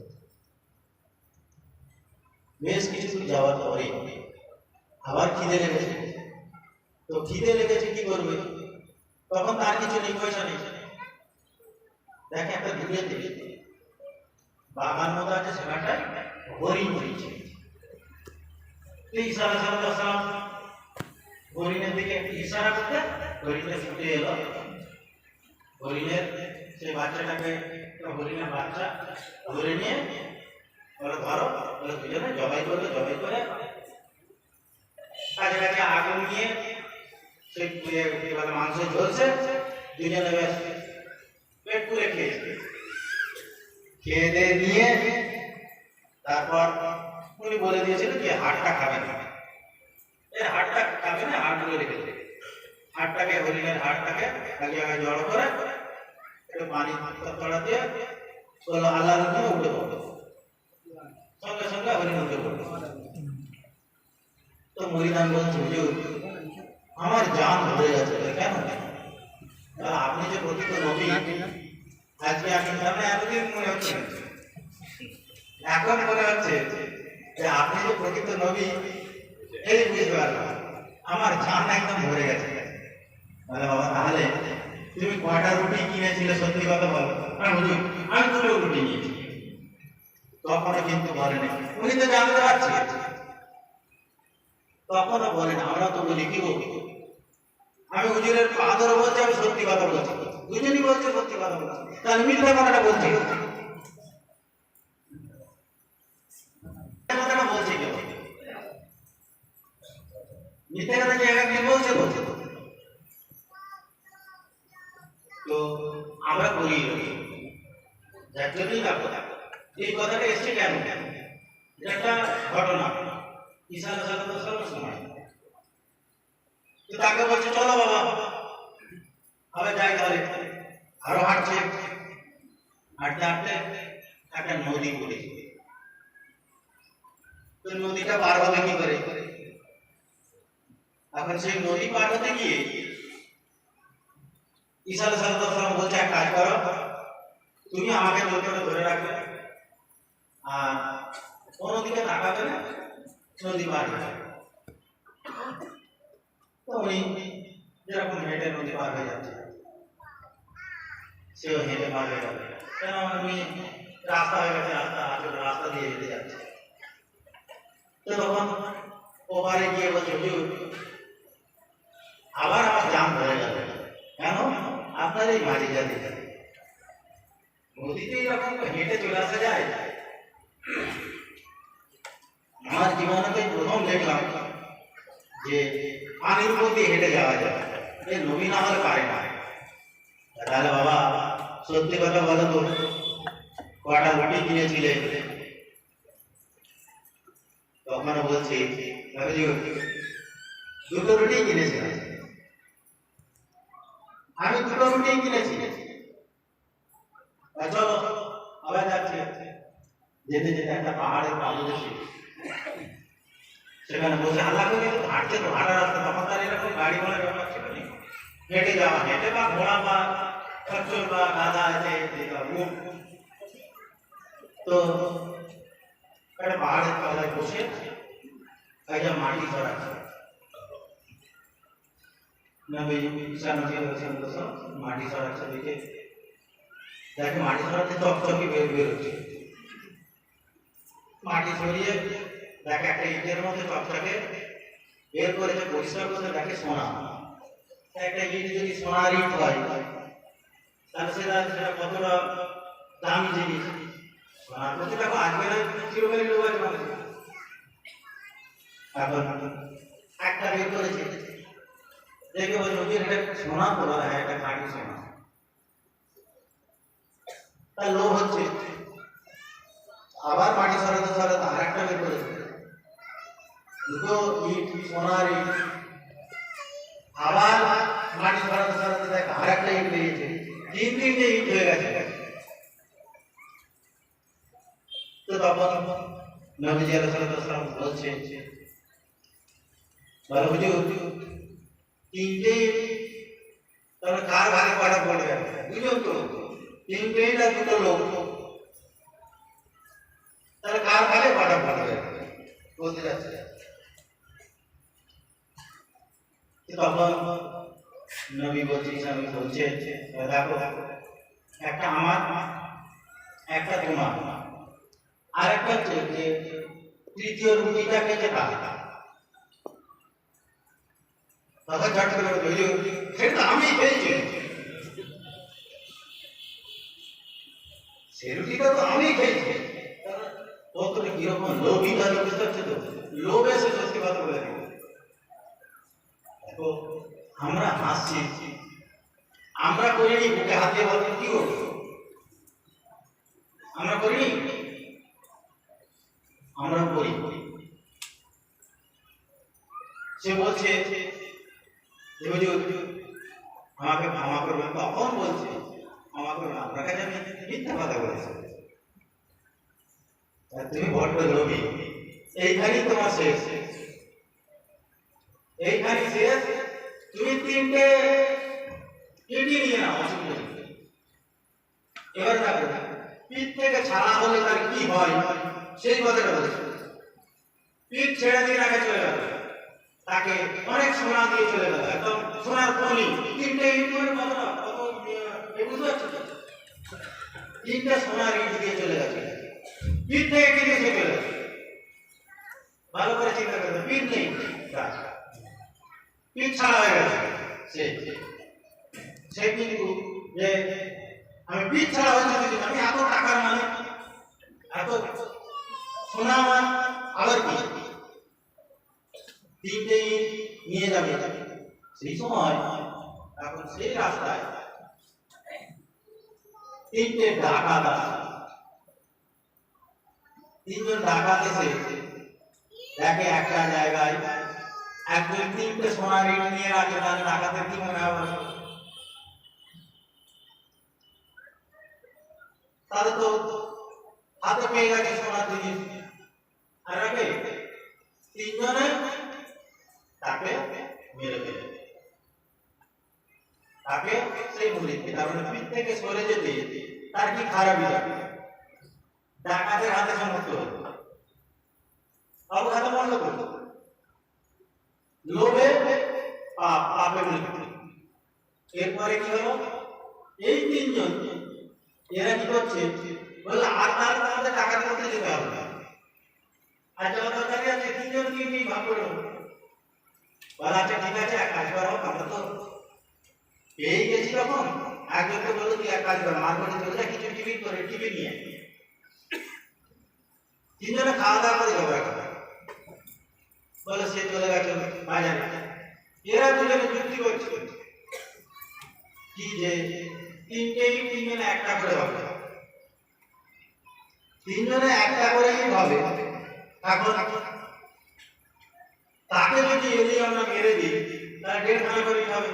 বেশ কিছু দূর যাওয়ার পরে আবার খিদে লেগেছে। তো খিদে লেগেছে, কি করবে? তখন তার কিছু নেই, পয়সা নেই। দেখে একটা দূরে দিকে বাগান মতো আছে, সেখানটায় হরিণ হয়েছে। ঈসা আলাইহিস সালাম হরিণের দিকে একটু ইশারা করতে হরিণটা ছুটে এলো। হরিণের সেই বাচ্চাটাকে, হরিণের বাচ্চা ধরে নিয়ে বলে ধরো, বলে দুজনে জবাই করবে। জবাই করে কাছে কাছে আগুন নিয়ে সেই মাংস ঝরছে, দুজনে বেশ পেট পুরে খেয়েছে। খেয়ে দিয়ে নিয়ে তারপর উনি বলে দিয়েছিলেন যে হাড়টা খাবে না, এর হাড়টা খাবে না, হাড়গুলো রেখে দেবে। হাড়টাকে, হরিণের হাড়টাকে এক জায়গায় জড়ো করে একটু পানি তলা দিয়ে বলো আল্লাহর নামে উঠে পড়ো। সঙ্গে সঙ্গে হরিমুখে পড়বে। তো মরিদান বলছে, হুজুর আমার জান ধরে গেছে। কেন? আপনি যে প্রকৃত নবী, আজকে আমি এতদিন মনে হচ্ছে, এখন মনে হচ্ছে যে আপনি যে প্রকৃত নবী এই বুঝতে পারলাম, আমার জান একদম ধরে গেছে। বলে বাবা তাহলে তুমি কয়টা রুটি কিনেছিলে সত্যি কথা বলো। হুজুর আমি 2টো রুটি নিয়েছি। তখনও কিন্তু বলেনি, উনি তো জানতে পারছি, তখনও বলেন। আমরা তো বলি কি বলবো, আমি হুজুরের আদরও বলছি, আমি সত্যি কথা বলছি, দুজনই বলছে সত্যি কথা বলছি, তাহলে মিথ্যা কথাটা বলছি, কথাটা বলছে কেউ মিথ্যা কথা জায়গা কে বলছে বলছে। তো আমরা করি যার জন্যই দেখো এই কথাটা এসছে কেন, এটা একটা ঘটনা ঈসা আলাইহিস সালামের সময়। তো তাকে বলছে চলো বাবা আবার যাই, তাহলে আরো হাঁটছে, হাঁটতে হাঁটতে একটা নদী পড়েছে। তো নদীটা পার হবে কি করে? এখন সেই নদী পার হতে গিয়ে ঈসা আলাইহিস সালাম বলছে এক কাজ করো, তুমি আমাকে নদীটা ধরে রাখবে আর কোনো দিকে তাকাবে না, নদী পার হয়ে যাবে। তো উনি যেরকম হেঁটে নদী পার হয়ে যাচ্ছে, সেও হেঁটে পার হয়ে যাবে, কেন উনি রাস্তা হয়ে গেছে, রাস্তা দিয়ে হেঁটে যাচ্ছে। তো তখন ওপারে গিয়ে বলছে হুজুর আবার আমার জান ধরে গেল। কেন? আপনার এই মাঝি জাতি নদীতে এরকম হেঁটে চলে আসা যায়? আমার জীবনে প্রথম দেখলাম যে পানির উপর দিয়ে হেঁটে যাওয়া যায়, এ নবী না হলে পারে না। তাহলে বাবা সত্যি কথা বলো তো, কটা রুটি কিনেছিলে? তখন বলছি 2টো রুটি কিনেছিলাম, আমি 2টো রুটি কিনেছি। চলো আবার যাচ্ছি, যেতে যেতে একটা পাহাড়ের পাদদেশে, সেখানে বসে আল্লাহ করে হাঁটছে, তো হাঁটা রাস্তা, তখন তার এরকম গাড়ি ঘোড়ার ব্যাপার ছিল না, হেঁটে যাওয়া, হেঁটে বা ঘোড়া বা খচ্চর বা গাধা আছে। তো একটা পাহাড়ের তলায় বসে একজন মাটি ছড়াচ্ছে, নবী ঈসা নবী মাটি ছড়াচ্ছে, দেখে দেখে মাটি ছড়াচ্ছে, চকচকি বেরোচ্ছে। মাটি ছড়িয়ে দেখে একটা ইটের মধ্যে চকচকে বের করেছে, পরিষ্কার করতে দেখে সোনা। একটা ইট যদি সোনার ইট হয় তাহলে সেটা কতটা দামি জিনিস। সোনার প্রতি দেখো আজকে চিরকালই লোক আছে মানুষ। এখন একটা বের করেছে, দেখে বলছে এটা সোনা বলা হয়, এটা খাঁটি সোনা। তার লোভ হচ্ছে, আবার মাটি সরাতে সরাতে আর একটা বের করেছে, 2টো ইট সোনার ইট। আবার মাটি সরাতে সরাতে দেখ আর একটা ইট বেরিয়েছে, 3টে ইট হয়ে গেছে। তো তখন নবী সাল্লাল্লাহু আলাইহি ওয়াসাল্লাম বলছে, বলে হুজুর 3টে তাহলে কার ভাগে কটা পড়বে? 2জন তো, 3টে ইট আর 2টো লোক, তাহলে কার ভাগে কটা পড়বে বলতে যাচ্ছে। তখন নবী বলছে, ইসলামী বলছে দেখো একটা আমার, একটা তোমার, আর একটা হচ্ছে যে তৃতীয় রুটিটা খেতে পারে। তখন ঝট করে সেটা আমি খেয়েছি, সে রুটিটা তো আমি খেয়েছি। কতটা কিরকম লোভী তাহলে বুঝতে পারছে তো, লোভ এসে সত্যি কথা বলে দিব। দেখো আমরা হাসছি, আমরা করিনি, বুকে হাত দিয়ে বলতে কি করবো, আমরা করিনি, আমরা করি। সে বলছে আমাকে ক্ষমা করবেন, তখন বলছে ক্ষমা করবেন, আপনার কাছে আমি মিথ্যা কথা বলেছি। আর তুমি বড্ড লোভী, এইখানেই তোমার শেষ, এইখানে শেষ। তুমি তিনটে ইডি নিয়ে নাও, অসুবিধা নেই। এবার দেখো পিঠ থেকে ছাড়া হলে তার কি হয় সেই কথাটা বলছি। পিঠ ছেড়ে দিয়ে আগে চলে গেল, তাকে অনেক সোনা দিয়ে চলে গেল, একদম সোনার খনি। তিনটে ইট মানে কতটা, কত বুঝতে পারছো? তিনটে সোনার ইট দিয়ে চলে গেছে, পিঠ থেকে কেটে চলে গেছে। ভালো করে চিন্তা করবে, পিঠ নেই, পিঠ ছাড়া হয়ে গেছে। সে কিন্তু যে আমি পিঠ ছাড়া হয়েছে, আমি এত টাকার মালিক, এত সোনা আমার, আবার কি তিনটে নিয়ে যাবে। সেই সময় এখন সেই রাস্তায় তিনটে ডাকাত আসে। তিনজন ডাকাত এসে দেখে একটা জায়গায় একজন তিনটে সোনার ইট নিয়ে রাখে। তাহলে ডাকাতের কি মনে হবে? তাদের তো হাতে পেয়ে গেছে সোনার জিনিস, আর রাখে তিনজনে তাকে মেরে ফেলে। তাকে সেই মুরিদকে, তার মানে পিঠ থেকে সরে যেতে তার কি খারাপই লাগে, ডাকাতের হাতে সমস্ত হতো। বাবু হাতে বন্ধ করতো, লোভে পাপে মৃত্যু। এরপরে কি হলো, এই তিনজন এরা কি করছে বললো আর তাদের টাকা করতে যেতে হবে না, আর যত দরকারি আছে তিনজন কি ভাগ করে নেবো। বলা আচ্ছা ঠিক আছে, এক কাজ করো, আমরা তো পেয়ে গেছি তখন। একজনকে বললো তুই এক কাজ কর, মার্কেটে চলে যা, কিছু টিফিন করে টিফিন নিয়ে। তিনজনে খাওয়া দাওয়া করে যাবো এখন। বলে সে চলে গেছে বাজারে। এরা দুজনে যুক্তি করছে কি যে তিনজনে একটা করে হবে, তিনজনে একটা করেই হবে। এখন তাকে যদি এলি আমরা মেরে দিই, তাহলে 1.5 খানা করে হবে,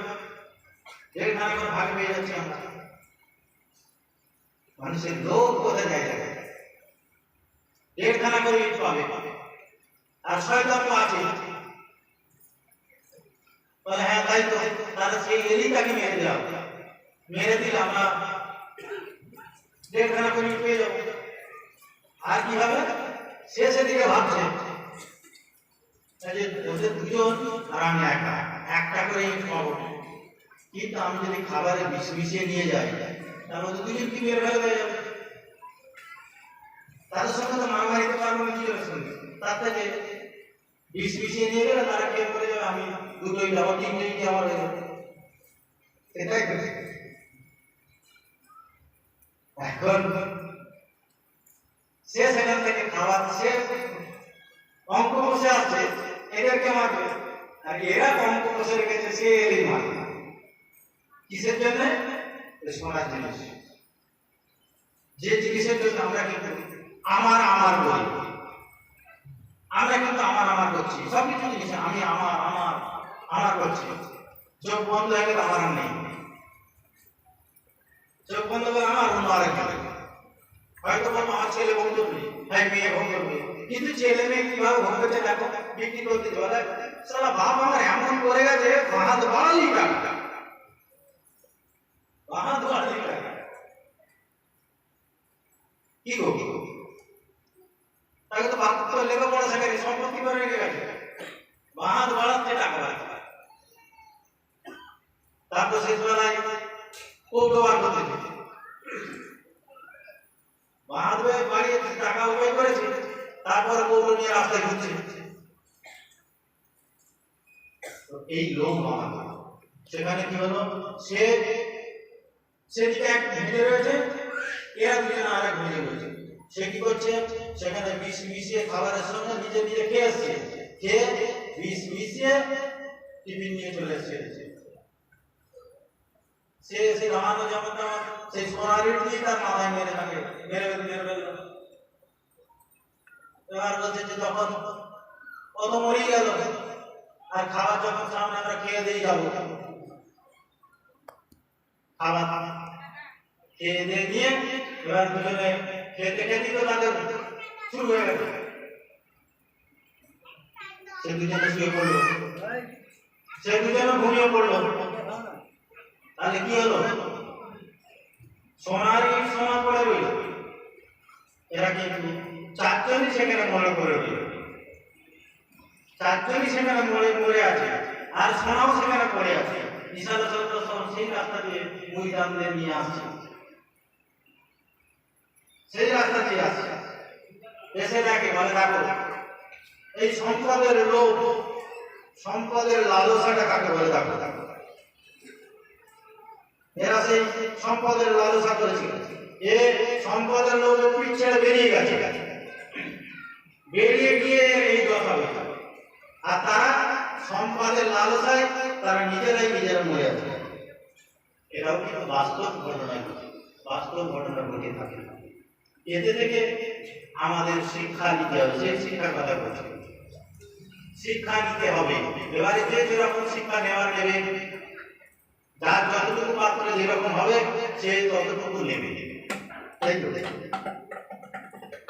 1.5 খানা করে ভাগ পেয়ে যাচ্ছি আমরা। মানুষের লোভ কোথায় যায়, 1.5 খানা করে ইট পাবে, আর শয়তান তো আছে। বলে হ্যাঁ তাই তো, তাহলে সেই এলিটাকে মেরে দিলাম, মেরে দিলে আমরা 1.5 খানা করে ইট পেয়ে যাবো। আর কি হবে, শেষের দিকে ভাবছে ওদের দুজন আর আমি একটা করে ইট পাবো, কিন্তু আমি যদি খাবারে বিষ মিশিয়ে নিয়ে যাই তাহলে ওদের দুজন কি মেরে ফেলে হয়ে যাবে। তাদের সঙ্গে তো মারামারিতে পারবো না, কি সঙ্গে তার থেকে বিষ মিশিয়ে নিয়ে গেলে তারা খেয়ে পড়ে যাবে, আমি দুটোই যাবো, তিনটেই কি আমার হয়ে যাবে। এটাই এখন সে সেখান থেকে খাবার, সে অঙ্ক বসে আছে এদেরকে মারবে, আর এরা অঙ্ক বসে রেখেছে সে এরই মারবে। কিসের জন্য? সোনার জিনিস। যে জিনিসের জন্য আমরা কিন্তু আমার বলি, আমরা কিন্তু আমার করছি সবকিছু জিনিস, আমি আমার করছি। চোখ বন্ধ হয়ে গেলে আমার আর নেই, চোখ বন্ধ করে আমার অন্য আরেকজন। হয়তো বলবো আমার ছেলে ভোগ করবে, হ্যাঁ মেয়ে ভোগ করবে, কিন্তু ছেলে মেয়ে কিভাবে ভোগ করছে দেখো, বিক্রি করতে চলে। সারা বাপ আমার এমন করে গেছে, হাত বাড়ালি টাকা, হাত বাড়ালি টাকা, কি গো তাকে তো বাপ তো লেখাপড়া শেখায়নি, সম্পত্তি করে রেখে গেছে, হাত বাড়াচ্ছে টাকা বাড়াচ্ছে। তারপর শেষ বেলায় কৌটো বার করতে বাড়িয়ে টাকা উপায় করেছে, তারপরে কৌটো নিয়ে রাস্তায় ঘুরছে। এই লোক সেখানে কি হলো, সেদিকে এক ভেঙে রয়েছে, এরা দুজন আর এক ভেঙে রয়েছে। সে কি করছে, সেখানে বিষ মিশিয়ে খাবারের সঙ্গে নিজে নিজে খেয়ে আসছে, খেয়ে বিষ মিশিয়ে টিফিন নিয়ে চলে এসছে। সে এসে রামানো যেমন তেমন সেই সোনার ইট দিয়ে তার মাথায় মেরে থাকে, মেরে ফেলল। এবার বলছে যে তখন কত মরেই গেল, আর খাবার যখন সামনে আমরা খেয়ে দিয়ে যাবো, খাবার খেয়ে দিয়ে নিয়ে এবার দুজনে খেতে খেতে তো তাদের শুরু হয়ে গেল। সে দুজনে শুয়ে পড়লো, সে দুজনে ঘুমিয়ে পড়লো। তাহলে কি হলো? সোনারই সোনা পড়ে রইল। এরা কিন্তু চারজনই সেখানে মনে করে রইল, চারজনই সেখানে মরে আছে, আর সোনাও সেখানে পড়ে আছে। ঈশা আলাইহিসসালাম সেই রাস্তা দিয়ে মুরিদানদের নিয়ে আসছে, সেই রাস্তা দিয়ে আসছে। এসে দেখে, বলে দেখো এই সম্পদের লোভ, সম্পদের লালসাটা কাকে বলে দেখো। এরা সেই সম্পদের লালসা করেছিল, এ সম্পদের লোভে পিঠ ছেড়ে বেরিয়ে গেছে, বেরিয়ে গিয়ে এই কথা বলে। আর তারা সম্পদের লালসায় তারা নিজেরা মরে আছে। এটাও কিন্তু বাস্তব ঘটনা, বাস্তব ঘটনা ঘটে থাকে। এতে থেকে আমাদের শিক্ষা নিতে হবে, সেই শিক্ষার কথা বলছি, শিক্ষা নিতে হবে। এবারে যে যেরকম শিক্ষা নেওয়ার নেবে, যার যতটুকু পাত্রে যেরকম হবে সে ততটুকু নেবে।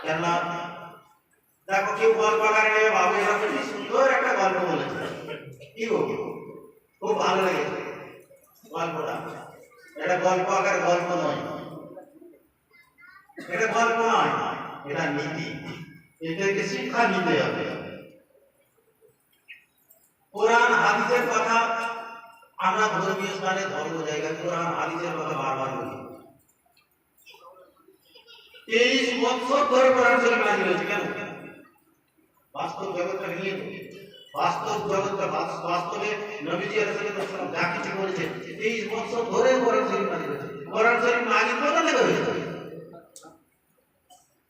কেননা দেখো, কেউ গল্প আকারে নেবে, ভাবে এরকম কি সুন্দর একটা গল্প বলেছে, কি গো খুব ভালো লেগেছে গল্পটা। এটা গল্প আকার গল্প নয়, এটা গল্প নয়, এটা নীতি। এদেরকে শিক্ষা নিতে হবে। কোরআন হাদিসের কথা আমরা ধর্মীয় স্থানে, ধর্ম জায়গায় কোরআন হাদিসের কথা বারবার বলি। 23 বছর ধরে কোরআন শরীফ নাযিল হয়েছে। কেন? বাস্তব জগৎটা নিয়ে, বাস্তব জগৎটা, বাস্তবে নবীজি আলাইহিস সালাম যা কিছু বলেছে 23 বছর ধরে কোরআন শরীফ নাযিল হয়েছে। কোরআন শরীফ নাযিল কোথা থেকে হয়েছে?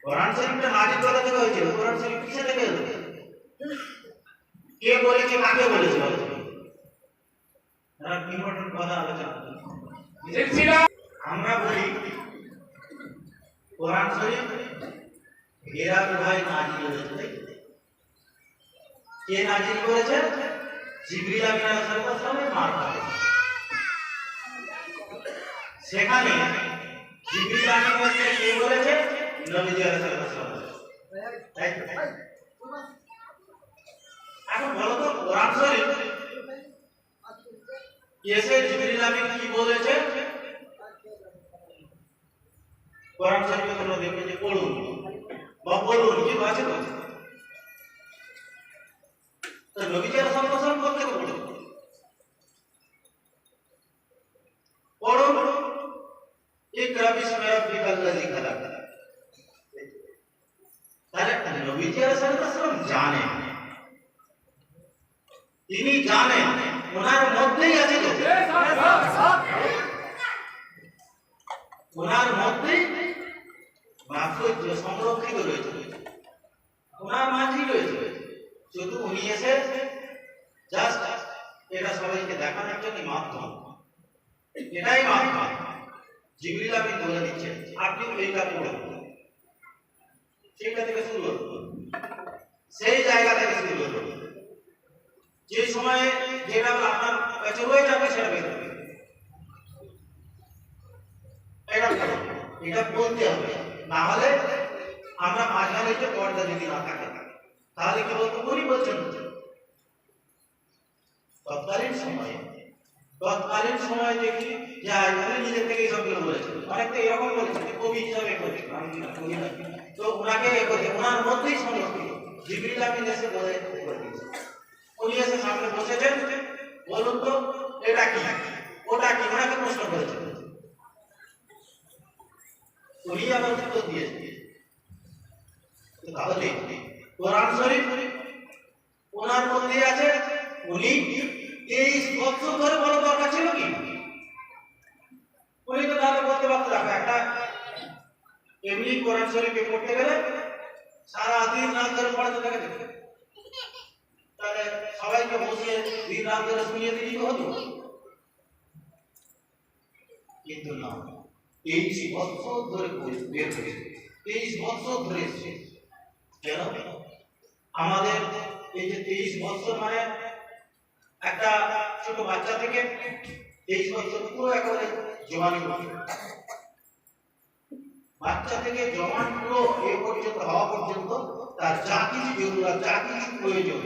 কোরআন শরীফটা নাযিল কোথা থেকে হয়েছিল? কোরআন শরীফ কিসে থেকে এলো? কে বলেছে, কাকে বলেছে? ইম্পর্টেন্ট কথা আলোচনা। আমরা বলি কোরআন শরীফ হেরা গুহায় নাযিল হয়েছে। কে নাযিল করেছে? জিবরিল আমিন আলাইহিস সালামের মারফতে। সেখানে জিবরিল আমিনকে কে বলেছে? নবীজি আলাইহিস সালাম। তাই তো? এখন বলো তো, কোরআন শরীফ এসে জিবরিল আমিন কি বলেছে? কোরআন শরীফে তোমরা দেখবে যে পড়ুন বা বলুন, কি আছে তো? তো নবীজি আলাইহিস সালাম বলতে বলুন, পড়ুন, ইকরা বিসমি রাব্বিকাল্লাযী খালাক। তাহলে নবীজি আলাইহিস সালাম জানেন, তিনি জানেন, ওনার মধ্যেই আছে তো, ওনার মধ্যেই মাহফুজ সংরক্ষিত রয়েছে, ওনার মাঝেই রয়েছে। শুধু উনি এসে জাস্ট এটা সবাইকে দেখানোর জন্য মাধ্যম, এটাই মাধ্যম। জিবরিল আমিন বলে দিচ্ছেন আপনি এইটা পড়ুন, সেইটা থেকে শুরু হলো, সেই জায়গা থেকে শুরু হলো। যে সময়ে যেটা আপনার কাছে হয়ে যাবে সেটা বের হবে, এটা বলতে হবে। না হলে আমরা মাঝখানে যে পর্দা যদি না থাকে, তাহলে কি বলতো, উনি বলছেন তৎকালীন সময়ে দেখি যে উনি নিজের থেকে এই সবগুলো বলেছেন। অনেকটা এরকম বলেছেন যে কবি হিসাবে বলেছেন, তো ওনাকে ওনার মধ্যেই সংরক্ষিত। জিবরিল আমিন এসে বলে দিয়েছে, উনি এসে সামনে বসেছেন, বলুন তো এটা কি, ওটা কি, ওনাকে প্রশ্ন করেছেন, উনি আবার উত্তর দিয়েছেন। তাহলে কোরআন শরীফ ওনার মধ্যে আছে, উনি 23 বছর ধরে বলা দরকার ছিল কি? উনি তো তাহলে বলতে পারতো একটা এমনি কোরআন শরীফে পড়তে গেলে সারা দিন রাত ধরে পড়াতে থাকে, তাহলে সবাইকে বসিয়ে দিন রাত ধরে শুনিয়ে দিলেই তো হতো। কিন্তু না, 23 বছর ধরে বের হয়েছে, 23 বছর ধরে এসছে। কেন? আমাদের এই যে 23 বছর মানে একটা ছোট বাচ্চা থেকে 23 বছর পুরো একেবারে জওয়ানি, বাচ্চা থেকে জওয়ান পুরো এ পর্যন্ত হওয়া পর্যন্ত তার যা কিছু জরুরত, যা কিছু প্রয়োজন,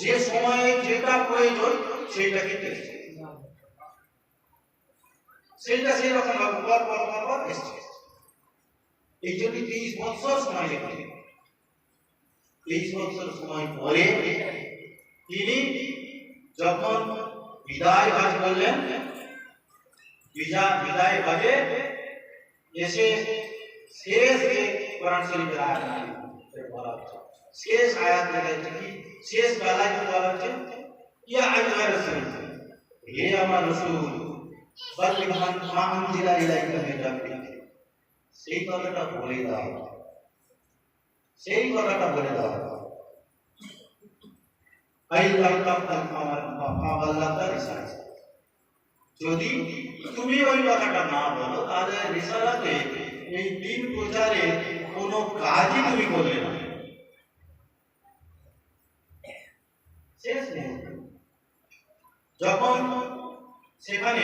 যে সময়ে যেটা প্রয়োজন সেইটাকে দেখছে, সেইটা সেই রকম পর এসছে। এই জন্য 30 বছর সময় লেগেছে। 30 বছর সময় পরে তিনি যখন বিদায় ভাজ করলেন, বিদায় ভাজে এসে শেষ যে কোরআন শরীফের আয়াত বলা হচ্ছে, শেষ আয়াত বলা কি, শেষ বেলায় বলা হচ্ছে ইয়া আইয়ুহা রাসূল, হে আমার রাসূল, বাল্লিগ মা উনজিলা ইলাইকা মিন রাব্বিক, সেই কথাটা বলে দাও, সেই কথাটা বলে দাও। যদি তুমি ওই কথাটা না বলো তাহলে রিসালাতে এই দিন প্রচারে কোনো কাজই তুমি করলে না। শেষ মুহূর্তে যখন সেখানে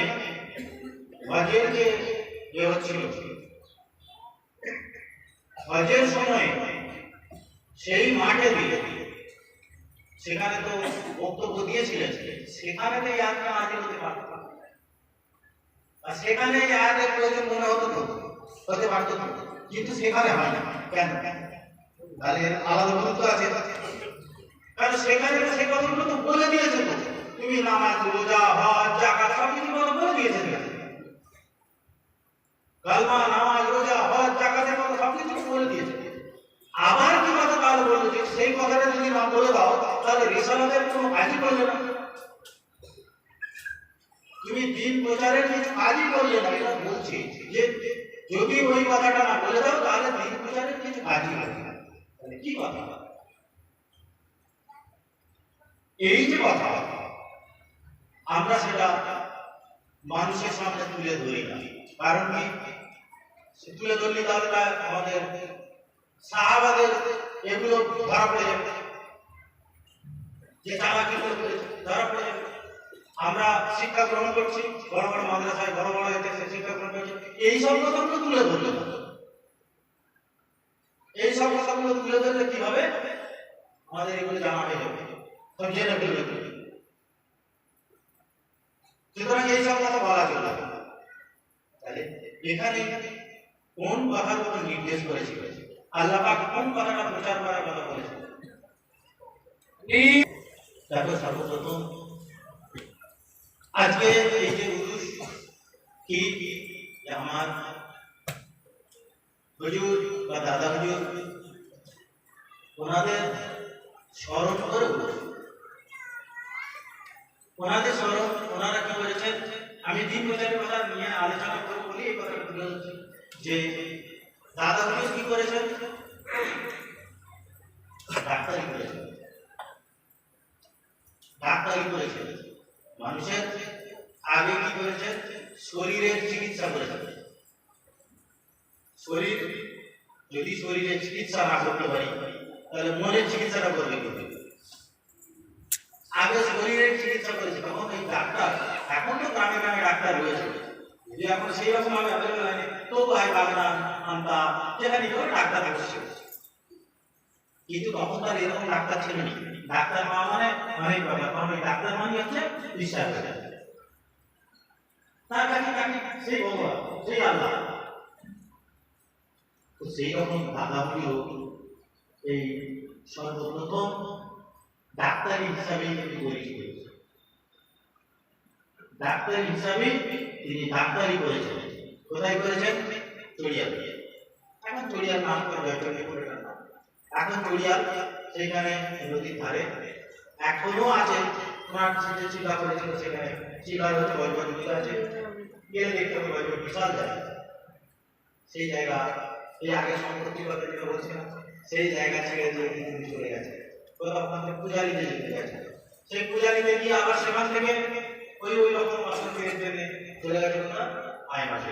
হজের যে হচ্ছিল, হজের সময় সেই মাঠে দিয়ে সেখানে তো বক্তব্য দিয়েছিলেন, সেখানে তো ইয়াত্রা হাজির হতে পারত, আর সেখানে আয়াতের প্রয়োজন মনে হতো তো, হতে পারত, কিন্তু সেখানে হয় না কেন? তাহলে আলাদা গুরুত্ব আছে, কারণ সেখানে সে কথাগুলো তো বলে দিয়েছে, তো তুমি নামাজ, রোজা, হজ, যাকাত সব কিছু কথা বলে দিয়েছে, কালমা, নামাজ, রোজা, হজ, যাকাতের কথা সব কিছু বলে দিয়েছে। আবার কি কথা তাহলে বললো যে সেই কথাটা যদি না বলে দাও তাহলে রিসালাতের কোনো কাজই করলে না, তুমি দিন প্রচারের কিছু কাজই করলে না। এটা বলছি যে যদি ওই কথাটা না বলে দাও তাহলে দিন প্রচারের কিছু কাজই হবে না। তাহলে কি কথা? এই যে কথা আমরা সেটা মানুষের সামনে তুলে ধরি না, কারণ কি তুলে ধরলে তাহলে আমাদের সাহাবাদের এগুলো ধরা পড়ে যাবে, যে চালাকি করেছে ধরা পড়ে যাবে। আমরা শিক্ষা গ্রহণ করছি, বড় বড় মাদ্রাসায় বড় বড় শিক্ষা গ্রহণ করছি, এই সব কথাগুলো তুলে ধরলে, এই সব কথাগুলো তুলে ধরলে কি হবে, আমাদের এগুলো জানা হয়ে যাবে, সব জেনে ফেলবে। সুতরাং এই সব কথা বলা চলে না। তাহলে এখানে কোন কথার উপর নির্দেশ করেছিল, আল্লাহ পাক কোন কথাটা প্রচার করার কথা বলেছেন? দেখো, সর্বপ্রথম আজকে এই যে উরুস কি আমার হুজুর বা দাদা হুজুর ওনাদের স্মরণ করে ওনাদের স্মরণ, ওনারা কি বলেছেন, আমি দিন প্রচারের কথা নিয়ে আলোচনা করবো বলি এই কথাটা তুলে ধরছি যে দাদা হুজুর কি করেছেন, ডাক্তারি করেছেন, ডাক্তারি করেছেন, মানুষের আগে কি করেছেন, শরীরের চিকিৎসা করেছেন। শরীর যদি শরীরের চিকিৎসা না করতে পারি তাহলে মনের চিকিৎসাটা করবে কি? আগে শরীরের চিকিৎসা করেছে, তখন এই ডাক্তার, এখন তো গ্রামে গ্রামে ডাক্তার রয়েছে, যদি এখন সেই রকম ভাবে অ্যাভেলেবল হয়নি, তবু হয় বাগনান, আমতা, যেখানে গেলে ডাক্তার বসছে, কিন্তু তখন তার এরকম ডাক্তার ছিল না। ডাক্তার পাওয়া মানে অনেক ব্যাপার, কারণ ওই ডাক্তার মানে হচ্ছে বিশ্বাস, তার কাছে সেই ভগবান, সেই আল্লাহ। তো সেই রকম দাদাগুলিও এই সর্বপ্রথম ডাক্তারি হিসাবে পরিচিত, ডাক্তারি হিসাবে তিনি ডাক্তারি করেছেন। কোথায় করেছেন? চড়িয়াল। এখন চড়িয়াল নাম করে এখন চড়িয়াল সেখানে নদীর ধারে এখনো আছে, ওনার যে চিলা করেছিল সেখানে চিলার হচ্ছে বৈবর নদী আছে, গিয়ে দেখতে হবে বৈবর বিশাল জায়গা, সেই জায়গা এই আগে সম্পত্তির কথা যেটা বলছিলাম, সেই জায়গা ছেড়ে দিয়ে কিন্তু চলে গেছে, কোথাও পূজারিতে যেতে গেছে, সেই পূজারিতে গিয়ে আবার সেখান থেকে ওই রকম অসুবিধের জন্য চলে গেছে ওনার আয় মাসে।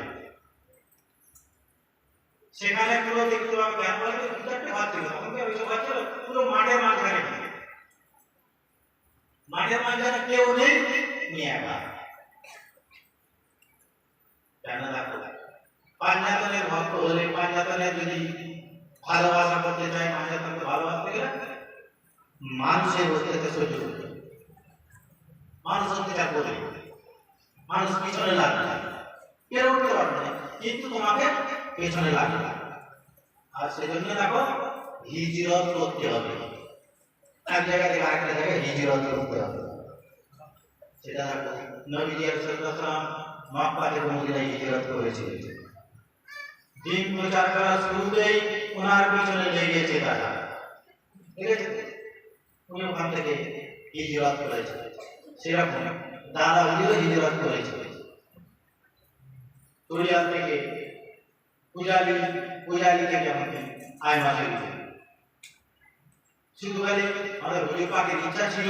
সেখানে পুরো দেখতে পাবে জ্ঞান বলে দু চারটে ঘর ছিল, তখন ওইসব ঘর ছিল পুরো মাঠের মাঝখানে, মাঠের মাঝখানে কেউ নেই, নিয়ে একা জানা রাখো। পাঞ্জাতনের ভক্ত হলে পাঞ্জাতনের যদি ভালোবাসা করতে চায়, পাঞ্জাতনকে ভালোবাসতে গেলে মানুষের অত্যাচার সহ্য করতে হবে। মানুষ অত্যাচার করবে, মানুষ পিছনে লাগবে না, কেউ উঠতে পারবে না, কিন্তু তোমাকে পেছনে লাগবে। আর সেজন্য দেখো হিজরত করতে হবে, এক জায়গা থেকে আরেকটা জায়গায় হিজরত করতে হবে। সেটা নবীজি সাল্লাল্লাহু আলাইহি ওয়াসাল্লাম মক্কা থেকে মদিনায় হিজরত করেছিলেন। দিন প্রচার করার শুরুতেই ওনার পিছনে লেগেছে তারা, ঠিক আছে, উনি ওখান থেকে হিজরত করেছেন। সেরকম দাদা হুজুরও হিজরত করেছে, তুরিয়াল থেকে পূজালি থেকে আমাকে আয়মাতে শুধু খালি আমাদের হুজুর পাকের ইচ্ছা ছিল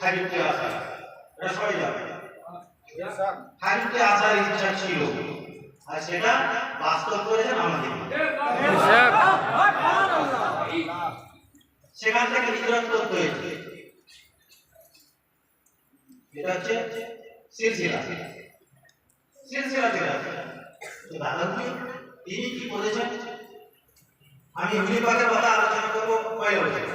হাজিতে আসা, এটা সবাই যাবে, হাজিতে আসার ইচ্ছা ছিল, আর সেটা বাস্তব করেছেন আমাদের। সেখান থেকে হিজরত করতে হয়েছে। এটা হচ্ছে সিলসিলা ছিল। তো দাদা তিনি কি বলেছেন, আমি হুজুর পাকের কথা আলোচনা করবো পয়লা বৈশাখ,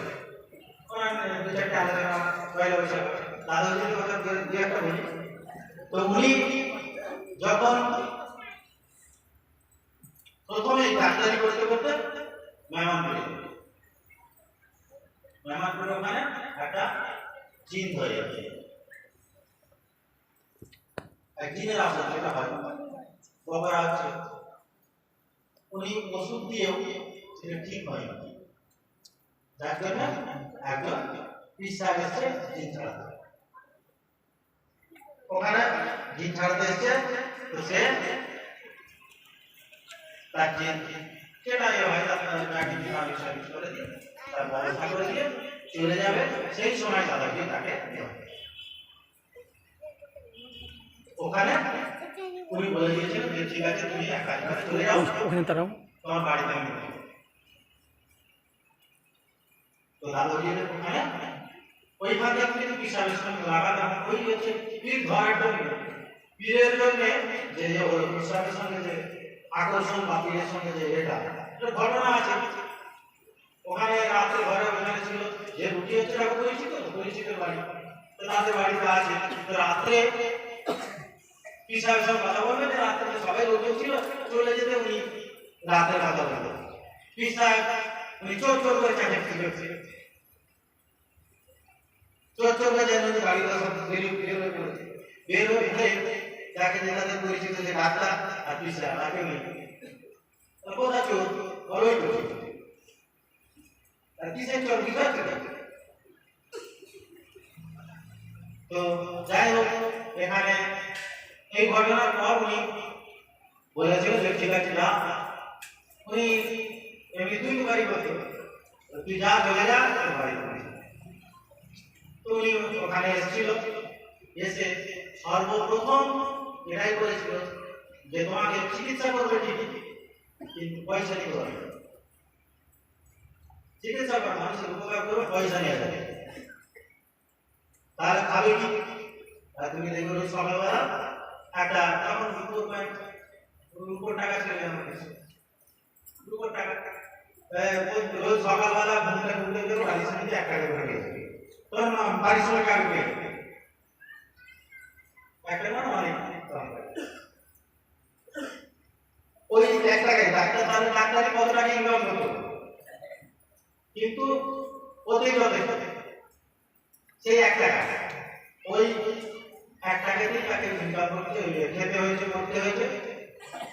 দু চারটে আলোচনা পয়লা বৈশাখ দাদা হুজুরের কথা দু একটা বলি। তো উনি যখন প্রথমে ডাক্তারি করতে করতে মেহমানপুরে ওখানে একটা জিন হয়ে যাচ্ছে, একদিনের আসল যেটা হয় বকরা হচ্ছে, উনি ওষুধ দিয়েও সেটা ঠিক হয়নি, যার জন্য একজন পিসা গেছে জিন ছাড়াতে। ওখানে জিন ছাড়াতে এসছে, তো সে তার জিন সেটা হয় করে দিয়ে তার ব্যবস্থা করে দিয়ে চলে যাবে, সেই সময় দাদাকে তাকে ওখানে উনি বলে দিয়েছিলেন যে ঠিক আছে তুমি এক কাজ করে চলে যাও, ওখানে তারাও তোমার বাড়িতে আমি। তো দাদাজির ওখানে ওইখানে কিন্তু পিসাবের সঙ্গে লাগাতে ওই হচ্ছে পীর ধরার জন্য, পীরের জন্য যে পিসাবের সঙ্গে যে আকর্ষণ বা পীরের সঙ্গে যে এটা ঘটনা আছে। ওখানে রাত্রে ঘরে ওখানে ছিল যে রুটি হচ্ছে পরিচিত বাড়ি, তো তাদের বাড়িতে আছে, তো রাত্রে পিসাবের সঙ্গে কথা বলবে, রাত্রে সবাই রোগ ছিল চলে যেতে, উনি রাতের কথা বলবে, পিসা উনি চোর করে চাকরি চোর করে যেন গাড়িটা সব বের হয়ে যাকে যেটাদের পরিচিত যে ডাক্তার আর পিসা তাকে নেই, কোথা চোর বলোই আর কিসের চোর বিষয়। তো যাই হোক, এখানে এই ঘটনার পর উনি বলেছিল যে ঠিক আছে যা, উনি এমনি তুই তো বাড়ি করতে, তুই যা চলে যা তোর বাড়ি। তো উনি ওখানে এসেছিল, এসে সর্বপ্রথম এটাই করেছিল যে তোমাকে চিকিৎসা করবে ঠিকই, কিন্তু পয়সা নিতে হবে, চিকিৎসা করে মানুষের উপকার করবে, পয়সা নিয়ে যাবে, তাহলে খাবে কি? তুমি দেখবে রোজ সকালবেলা একটা তখন রুপোর টাকা ছিল আমার কাছে, রুপোর টাকা রোজ সকালবেলা ঘুমতে দেবো, বাড়ির সঙ্গে 1 টাকা করে গেছে, তখন বাড়ির সঙ্গে কাটবে একটা না অনেক ওই 1 টাকায় ডাক্তার, তাহলে ডাক্তারি কত টাকা ইনকাম করতো, কিন্তু ওতেই যথেষ্ট সেই 1 টাকা, ওই 1 টাকাতেই তাকে ইনকাম করতে খেতে হয়েছে, করতে হয়েছে।